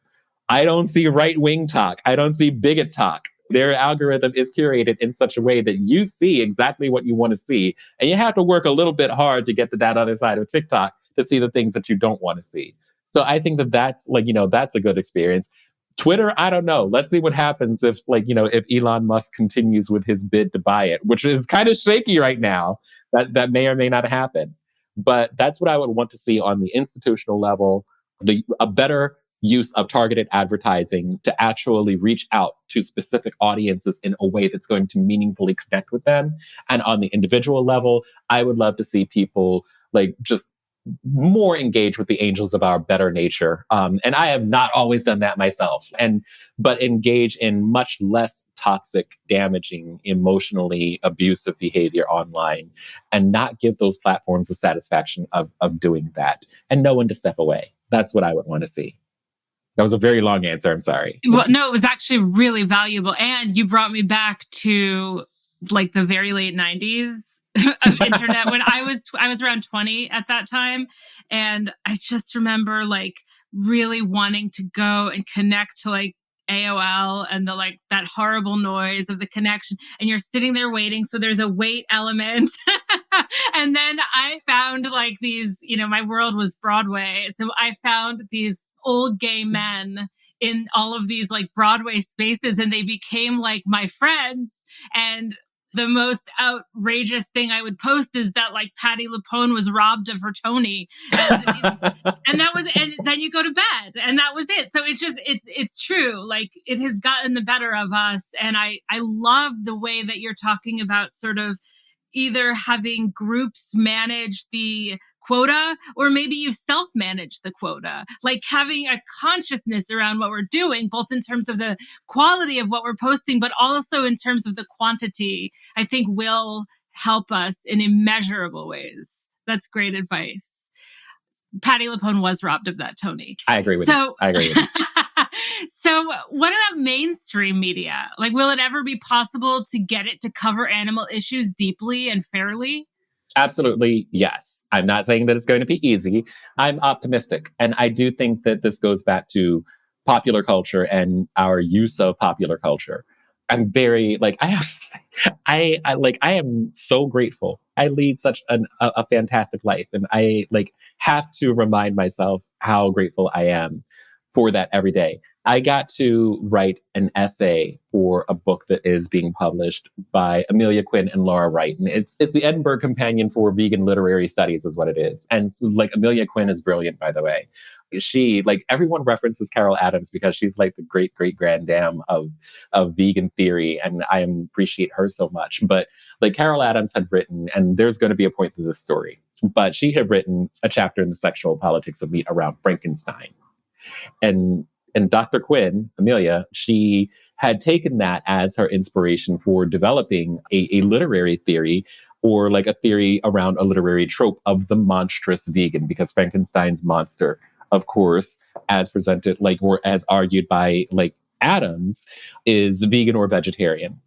I don't see right-wing talk. I don't see bigot talk. Their algorithm is curated in such a way that you see exactly what you want to see. And you have to work a little bit hard to get to that other side of TikTok to see the things that you don't want to see. So I think that that's like, that's a good experience. Twitter, I don't know. Let's see what happens if like, if Elon Musk continues with his bid to buy it, which is kind of shaky right now. That may or may not happen. But that's what I would want to see on the institutional level, a better use of targeted advertising to actually reach out to specific audiences in a way that's going to meaningfully connect with them. And on the individual level, I would love to see people like just more engaged with the angels of our better nature. And I have not always done that myself, but engage in much less toxic, damaging, emotionally abusive behavior online and not give those platforms the satisfaction of doing that and know when to step away. That's what I would want to see. That was a very long answer. I'm sorry. Well, no, it was actually really valuable. And you brought me back to like the very late 90s of internet when I was around 20 at that time. And I just remember like really wanting to go and connect to like AOL and the like that horrible noise of the connection. And you're sitting there waiting. So there's a wait element. And then I found like these, my world was Broadway. So I found these old gay men in all of these like Broadway spaces, and they became like my friends. And the most outrageous thing I would post is that like Patti LuPone was robbed of her Tony, and and then you go to bed, and that was it. So it's true. Like it has gotten the better of us, and I love the way that you're talking about sort of either having groups manage the quota or maybe you self-manage the quota, like having a consciousness around what we're doing, both in terms of the quality of what we're posting, but also in terms of the quantity, I think will help us in immeasurable ways. That's great advice. Patti LuPone was robbed of that, Tony. I agree with you. I agree with you. So what about mainstream media? Like, will it ever be possible to get it to cover animal issues deeply and fairly? Absolutely, yes. I'm not saying that it's going to be easy. I'm optimistic. And I do think that this goes back to popular culture and our use of popular culture. I'm very, like, I have to say, I am so grateful. I lead such a fantastic life. And I have to remind myself how grateful I am for that every day. I got to write an essay for a book that is being published by Amelia Quinn and Laura Wright. And it's the Edinburgh Companion for Vegan Literary Studies is what it is. And Amelia Quinn is brilliant, by the way. She, everyone references Carol Adams because she's like the great great granddam of vegan theory, and I appreciate her so much. But Carol Adams had written, and there's going to be a point to this story, but she had written a chapter in The Sexual Politics of Meat around Frankenstein. And Dr. Quinn, Amelia, she had taken that as her inspiration for developing a literary theory, or a theory around a literary trope of the monstrous vegan, because Frankenstein's monster, of course, as presented or as argued by Adams, is vegan or vegetarian.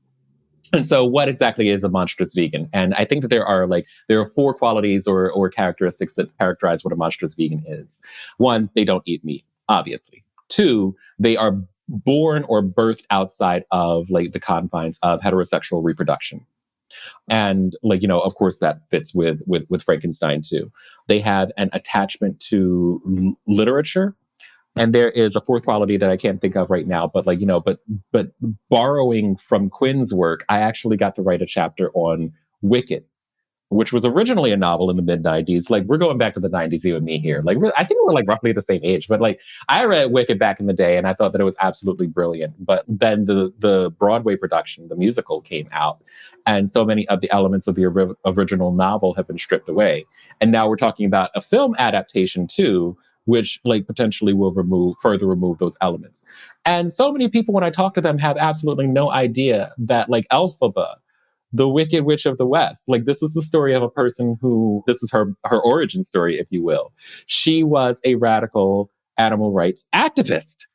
And so what exactly is a monstrous vegan? And I think that there are 4 qualities or characteristics that characterize what a monstrous vegan is. 1, they don't eat meat, obviously. 2, they are born or birthed outside of the confines of heterosexual reproduction. And of course that fits with Frankenstein too. They have an attachment to literature. And there is a 4th quality that I can't think of right now, but but borrowing from Quinn's work, I actually got to write a chapter on Wicked, which was originally a novel in the mid-90s. We're going back to the 90s, you and me here. I think we're roughly the same age, but I read Wicked back in the day and I thought that it was absolutely brilliant. But then the Broadway production, the musical, came out, and so many of the elements of the original novel have been stripped away. And now we're talking about a film adaptation too, which potentially will further remove those elements. And so many people, when I talk to them, have absolutely no idea that Elphaba, the Wicked Witch of the West, this is the story of a person who, this is her origin story, if you will. She was a radical animal rights activist.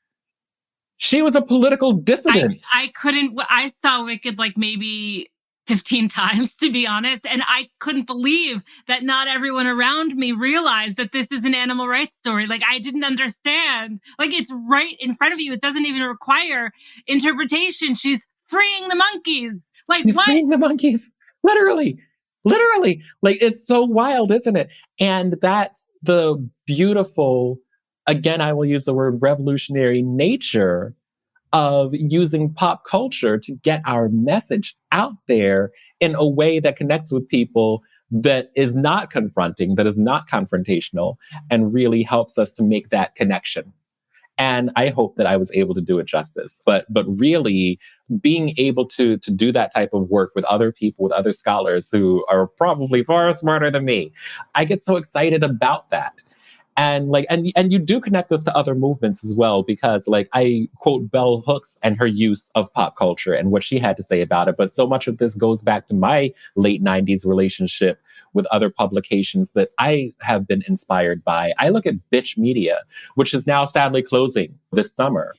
She was a political dissident. I saw Wicked maybe 15 times, to be honest. And I couldn't believe that not everyone around me realized that this is an animal rights story. I didn't understand. It's right in front of you. It doesn't even require interpretation. She's freeing the monkeys. She's what? freeing the monkeys. Literally. It's so wild, isn't it? And that's the beautiful, again, I will use the word revolutionary nature of using pop culture to get our message out there in a way that connects with people, that is not confronting, that is not confrontational, and really helps us to make that connection. And I hope that I was able to do it justice. But really being able to do that type of work with other people, with other scholars who are probably far smarter than me, I get so excited about that. And and you do connect us to other movements as well, because I quote Bell Hooks and her use of pop culture and what she had to say about it. But so much of this goes back to my late 90s relationship with other publications that I have been inspired by. I look at Bitch Media, which is now sadly closing this summer.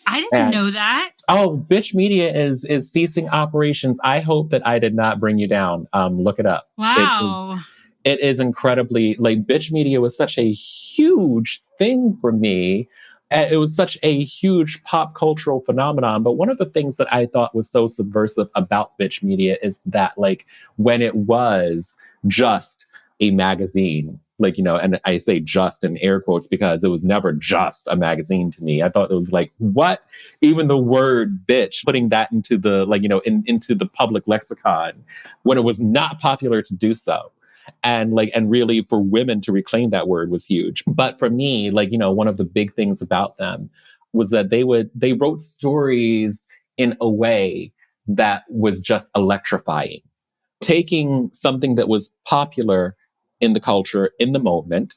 I didn't know that. Oh, Bitch Media is ceasing operations. I hope that I did not bring you down. Look it up. Wow. It is incredibly, Bitch Media was such a huge thing for me. It was such a huge pop cultural phenomenon. But one of the things that I thought was so subversive about Bitch Media is that when it was just a magazine, and I say just in air quotes because it was never just a magazine to me. I thought it was what? Even the word bitch, putting that into the, into the public lexicon when it was not popular to do so. And really for women to reclaim that word was huge. But for me, one of the big things about them was that they wrote stories in a way that was just electrifying, taking something that was popular in the culture in the moment,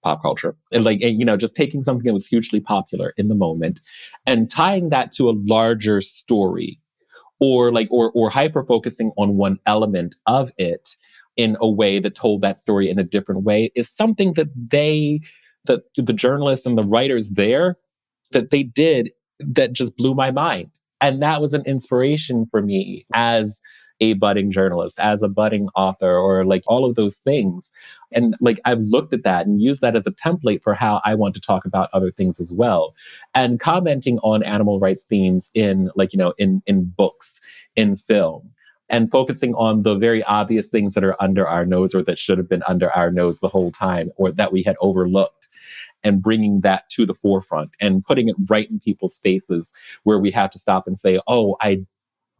pop culture, and just taking something that was hugely popular in the moment and tying that to a larger story, or hyper focusing on one element of it, in a way that told that story in a different way is something that the journalists and the writers there, that they did, that just blew my mind. And that was an inspiration for me as a budding journalist, as a budding author, or like all of those things. And like I've looked at that and used that as a template for how I want to talk about other things as well. And commenting on animal rights themes in like, in books, in film, and focusing on the very obvious things that are under our nose, or that should have been under our nose the whole time, or that we had overlooked, and bringing that to the forefront and putting it right in people's faces, where we have to stop and say, oh, I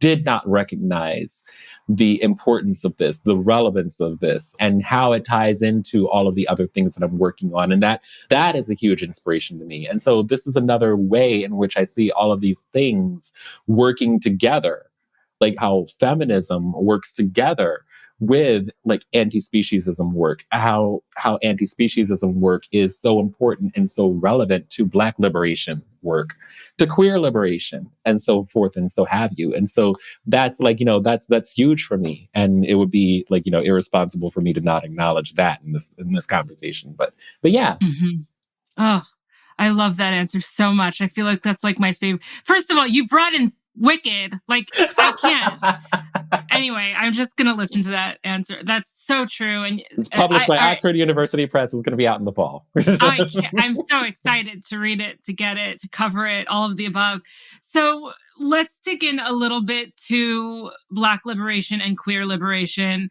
did not recognize the importance of this, the relevance of this, and how it ties into all of the other things that I'm working on. And that is a huge inspiration to me. And so this is another way in which I see all of these things working together, like how feminism works together with like anti-speciesism work, how anti-speciesism work is so important and so relevant to Black liberation work, to queer liberation, and so forth and so have you. And so that's like, that's huge for me. And it would be like, irresponsible for me to not acknowledge that in this conversation. But yeah. Mm-hmm. Oh, I love that answer so much. I feel like that's like my favorite. First of all, you brought in Wicked. Like, I can't. Anyway, I'm just going to listen to that answer. That's so true. And it's published by Oxford University Press. It's going to be out in the fall. I'm so excited to read it, to get it, to cover it, all of the above. So let's dig in a little bit to Black liberation and queer liberation.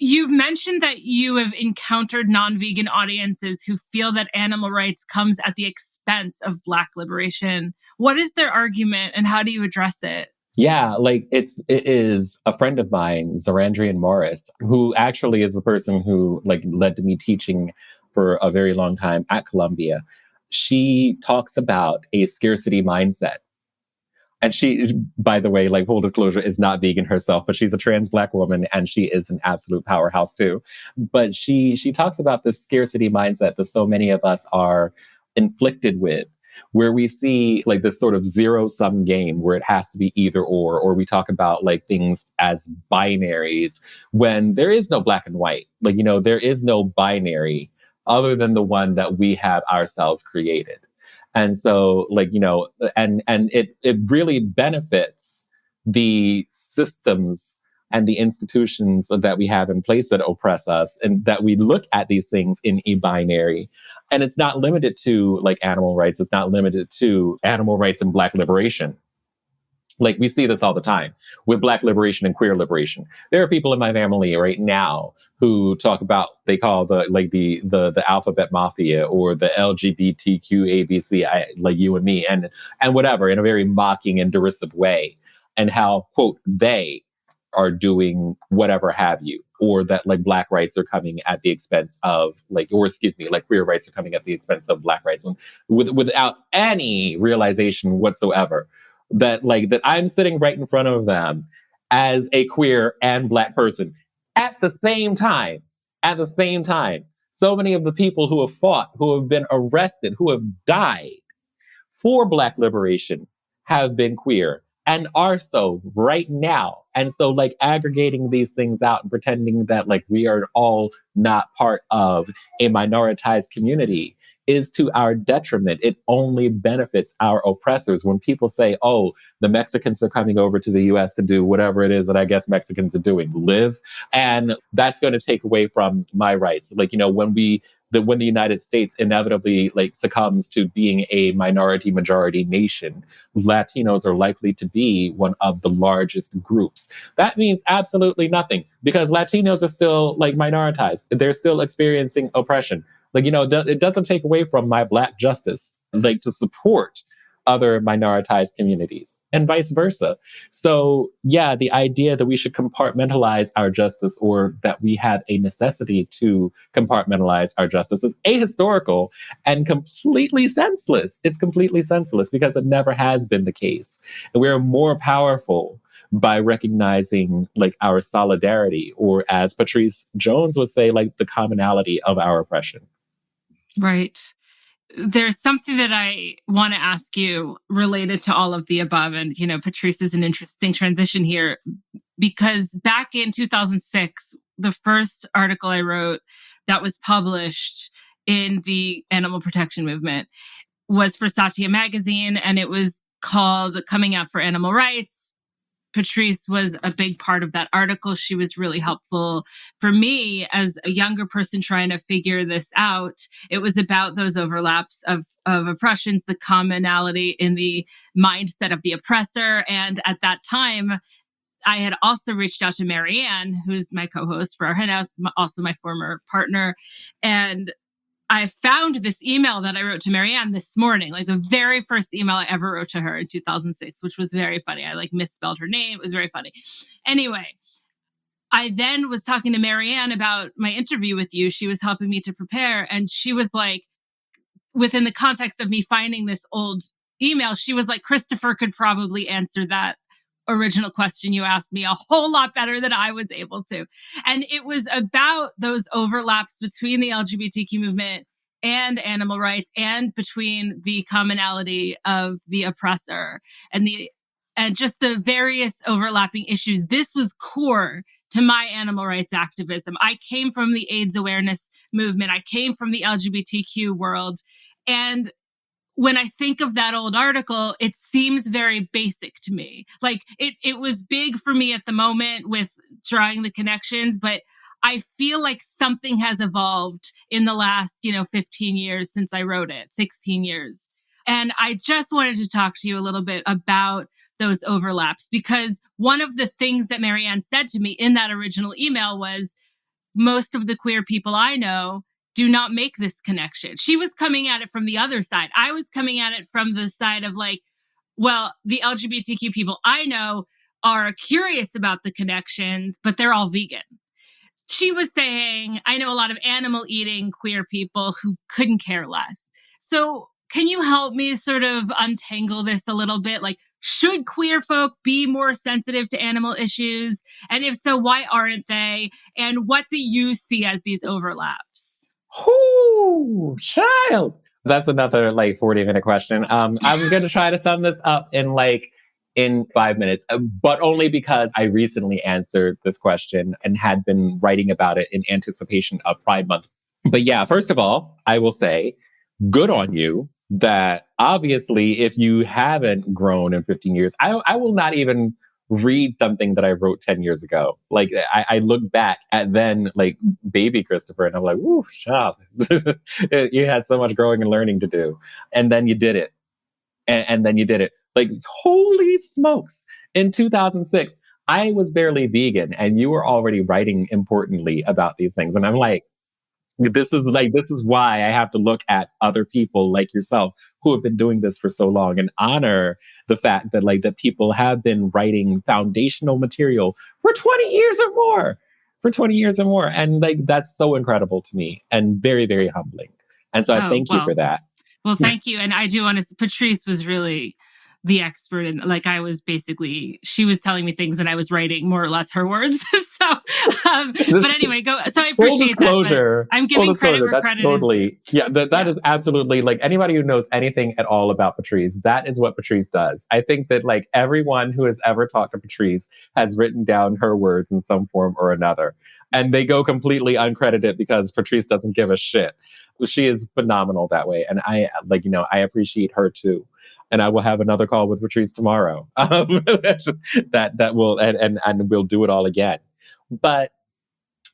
You've mentioned that you have encountered non-vegan audiences who feel that animal rights comes at the expense of Black liberation. What is their argument and how do you address it? Yeah, like it is a friend of mine, Zarandrian Morris, who actually is the person who like led to me teaching for a very long time at Columbia. She talks about a scarcity mindset. And she, by the way, like full disclosure, is not vegan herself, but she's a trans Black woman and she is an absolute powerhouse too. But she talks about this scarcity mindset that so many of us are inflicted with, where we see like this sort of zero sum game where it has to be either or we talk about like things as binaries when there is no black and white. Like, there is no binary other than the one that we have ourselves created. And so like, and it really benefits the systems and the institutions that we have in place that oppress us, and that we look at these things in a binary. And it's not limited to like animal rights. It's not limited to animal rights and Black liberation. Like we see this all the time with Black liberation and queer liberation. There are people in my family right now who talk about, they call the alphabet mafia or the LGBTQ ABC, like you and me, and whatever, in a very mocking and derisive way, and how, quote, they are doing whatever have you, or that like Black rights are coming at the expense of like queer rights are coming at the expense of Black rights, without any realization whatsoever that I'm sitting right in front of them as a queer and Black person at the same time. At the same time, so many of the people who have fought, who have been arrested, who have died for Black liberation have been queer and are so right now. And so like aggregating these things out and pretending that like we are all not part of a minoritized community is to our detriment. It only benefits our oppressors. When people say, oh, the Mexicans are coming over to the US to do whatever it is that I guess Mexicans are doing, live, and that's going to take away from my rights. Like, when the United States inevitably like succumbs to being a minority majority nation, Latinos are likely to be one of the largest groups. That means absolutely nothing, because Latinos are still like minoritized. They're still experiencing oppression. Like, it doesn't take away from my Black justice, like to support other minoritized communities and vice versa. So yeah, the idea that we should compartmentalize our justice, or that we have a necessity to compartmentalize our justice, is ahistorical and completely senseless. It's completely senseless because it never has been the case. And we're more powerful by recognizing like our solidarity, or as Patrice Jones would say, like the commonality of our oppression. Right. There's something that I want to ask you related to all of the above. And, Patrice is an interesting transition here, because back in 2006, the first article I wrote that was published in the animal protection movement was for Satya magazine, and it was called Coming Out for Animal Rights. Patrice was a big part of that article. She was really helpful for me as a younger person trying to figure this out. It was about those overlaps of oppressions, the commonality in the mindset of the oppressor. And at that time, I had also reached out to Marianne, who's my co-host for our henhouse, also my former partner. And I found this email that I wrote to Marianne this morning, like the very first email I ever wrote to her in 2006, which was very funny. I misspelled her name. It was very funny. Anyway, I then was talking to Marianne about my interview with you. She was helping me to prepare. And she was like, within the context of me finding this old email, she was like, Christopher could probably answer that original question you asked me a whole lot better than I was able to. And it was about those overlaps between the LGBTQ movement and animal rights, and between the commonality of the oppressor and just the various overlapping issues. This was core to my animal rights activism. I came from the AIDS awareness movement. I came from the LGBTQ world. And when I think of that old article, it seems very basic to me. Like it was big for me at the moment with drawing the connections, but I feel like something has evolved in the last, 15 years since I wrote it, 16 years. And I just wanted to talk to you a little bit about those overlaps, because one of the things that Marianne said to me in that original email was, most of the queer people I know do not make this connection. She was coming at it from the other side. I was coming at it from the side of like, well, the LGBTQ people I know are curious about the connections, but they're all vegan. She was saying, I know a lot of animal eating queer people who couldn't care less. So can you help me sort of untangle this a little bit? Like, should queer folk be more sensitive to animal issues? And if so, why aren't they? And what do you see as these overlaps? Oh, child. That's another 40-minute question. I'm going to try to sum this up in 5 minutes, but only because I recently answered this question and had been writing about it in anticipation of Pride Month. But yeah, first of all, I will say good on you that obviously if you haven't grown in 15 years, I will not even read something that I wrote 10 years ago. I look back at then baby Christopher and I'm like, woo, child, you had so much growing and learning to do. And then you did it. And then you did it. Holy smokes. In 2006, I was barely vegan and you were already writing importantly about these things. And I'm like, this is why I have to look at other people like yourself who have been doing this for so long and honor the fact that that people have been writing foundational material for 20 years or more. And that's so incredible to me and very, very humbling. And so I thank you for that. Well, thank you. And I do want to, Patrice was really the expert. And she was telling me things and I was writing more or less her words. But anyway, go. So I appreciate that. I'm giving credit where credit is due. That is absolutely anybody who knows anything at all about Patrice, that is what Patrice does. I think that everyone who has ever talked to Patrice has written down her words in some form or another. And they go completely uncredited because Patrice doesn't give a shit. She is phenomenal that way. And I appreciate her too. And I will have another call with Patrice tomorrow. That will, and we'll do it all again. But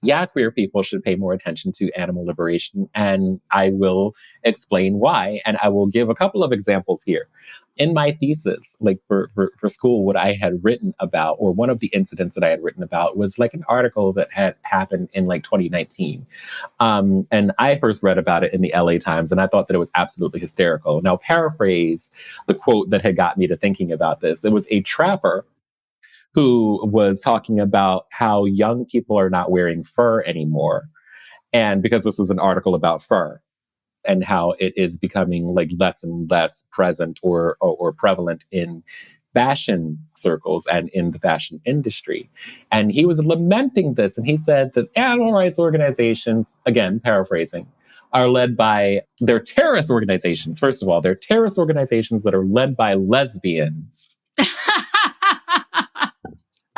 yeah, queer people should pay more attention to animal liberation. And I will explain why. And I will give a couple of examples here. In my thesis, for school, what I had written about, or one of the incidents that I had written about was an article that had happened in 2019. And I first read about it in the LA Times, and I thought that it was absolutely hysterical. Now, paraphrase the quote that had got me to thinking about this. It was a trapper who was talking about how young people are not wearing fur anymore. And because this was an article about fur and how it is becoming less and less present or prevalent in fashion circles and in the fashion industry. And he was lamenting this. And he said that animal rights organizations, again, paraphrasing, are led by, they're terrorist organizations. First of all, they're terrorist organizations that are led by lesbians.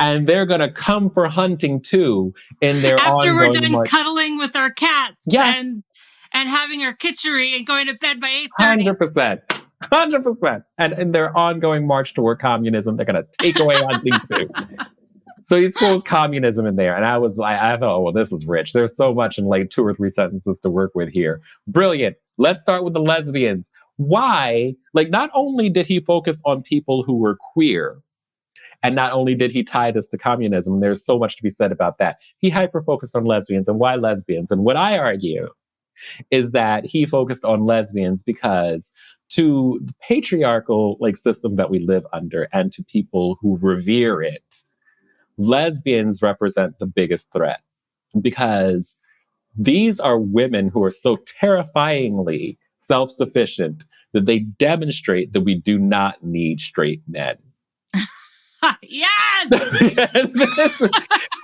And they're going to come for hunting too in their after we're ongoing done cuddling with our cats and having our kitchery and going to bed by 8:30. 100%. 100%. And in their ongoing march toward communism, they're going to take away hunting too. So he schools communism in there. And I thought, oh, well, this is rich. There's so much in like 2 or 3 sentences to work with here. Brilliant. Let's start with the lesbians. Why? Like, not only did he focus on people who were queer, and not only did he tie this to communism, and there's so much to be said about that, he hyper-focused on lesbians. And why lesbians? And what I argue is that he focused on lesbians because to the patriarchal like system that we live under and to people who revere it, lesbians represent the biggest threat because these are women who are so terrifyingly self-sufficient that they demonstrate that we do not need straight men. Yes!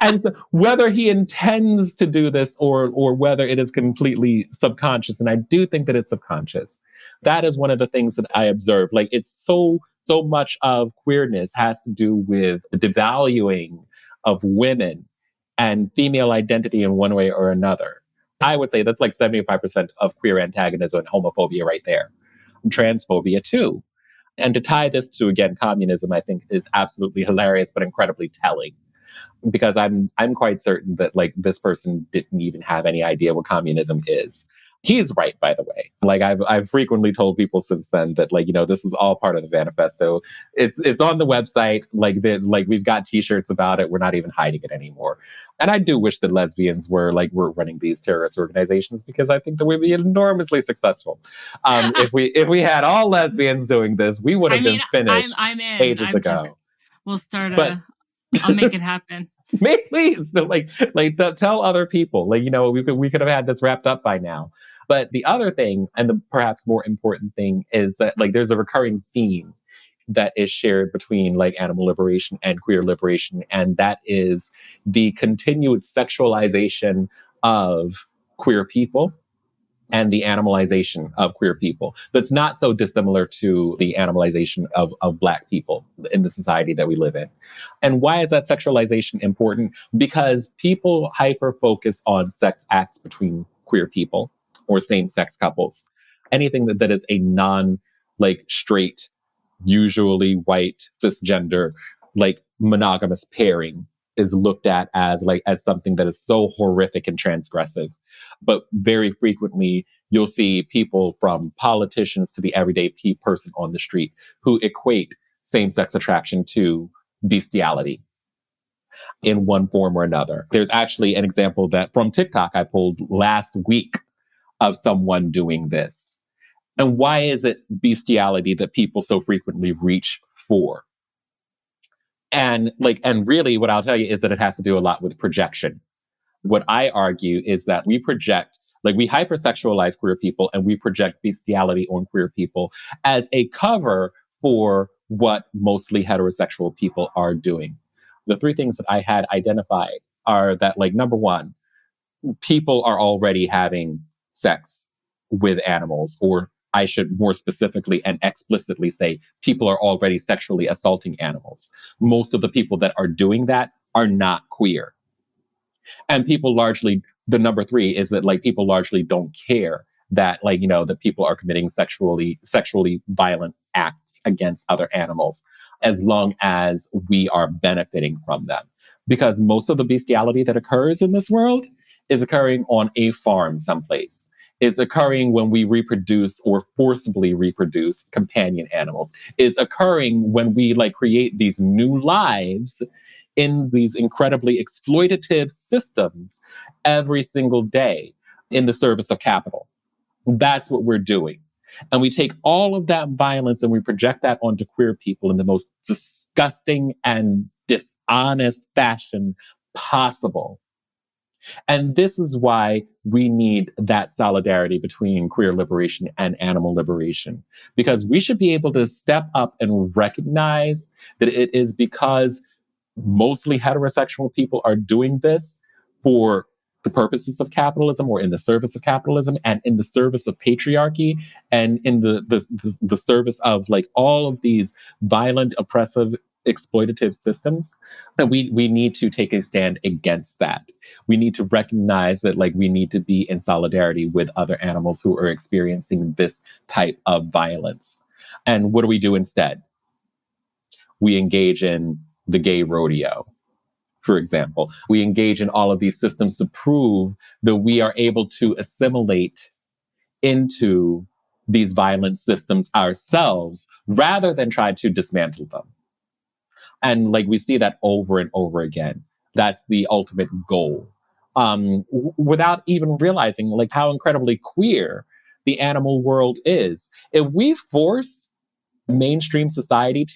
And so whether he intends to do this or whether it is completely subconscious, and I do think that it's subconscious, that is one of the things that I observe. Like, it's so much of queerness has to do with the devaluing of women and female identity in one way or another. I would say that's like 75% of queer antagonism and homophobia right there. Transphobia too. And to tie this to, again, communism, I think is absolutely hilarious, but incredibly telling. Because I'm quite certain that like this person didn't even have any idea what communism is. He's right, by the way. Like I've frequently told people since then that like, you know, this is all part of the manifesto. It's on the website. Like we've got T-shirts about it. We're not even hiding it anymore. And I do wish that lesbians were running these terrorist organizations because I think that we'd be enormously successful. If we had all lesbians doing this, we would have been finished I'm in. ages ago. We'll start I'll make it happen. Maybe so tell other people, like, you know, we could have had this wrapped up by now. But the other thing, and the perhaps more important thing, is that like there's a recurring theme that is shared between like animal liberation and queer liberation, and that is the continued sexualization of queer people and the animalization of queer people. That's not so dissimilar to the animalization of Black people in the society that we live in. And why is that sexualization important? Because people hyper-focus on sex acts between queer people or same-sex couples. Anything that is a straight, usually white, cisgender, like monogamous pairing is looked at as something that is so horrific and transgressive. But very frequently, you'll see people from politicians to the everyday person on the street who equate same-sex attraction to bestiality in one form or another. There's actually an example that from TikTok I pulled last week of someone doing this. And why is it bestiality that people so frequently reach for? And really what I'll tell you is that it has to do a lot with projection. What I argue is that we project, we hypersexualize queer people and we project bestiality on queer people as a cover for what mostly heterosexual people are doing. The 3 things that I had identified are that, number 1, people are already having sex with animals, or I should more specifically and explicitly say people are already sexually assaulting animals. Most of the people that are doing that are not queer. And people largely, the number 3 is that people largely don't care that that people are committing sexually violent acts against other animals, as long as we are benefiting from them. Because most of the bestiality that occurs in this world is occurring on a farm someplace. Is occurring when we reproduce or forcibly reproduce companion animals. Is occurring when we create these new lives in these incredibly exploitative systems every single day in the service of capital. That's what we're doing. And we take all of that violence and we project that onto queer people in the most disgusting and dishonest fashion possible. And this is why we need that solidarity between queer liberation and animal liberation, because we should be able to step up and recognize that it is because mostly heterosexual people are doing this for the purposes of capitalism, or in the service of capitalism, and in the service of patriarchy, and in the service of all of these violent, oppressive exploitative systems, that we need to take a stand against that. We need to recognize that like we need to be in solidarity with other animals who are experiencing this type of violence. And what do we do instead? We engage in the gay rodeo, for example. We engage in all of these systems to prove that we are able to assimilate into these violent systems ourselves rather than try to dismantle them. And like we see that over and over again. That's the ultimate goal. Without even realizing like how incredibly queer the animal world is. If we force mainstream society to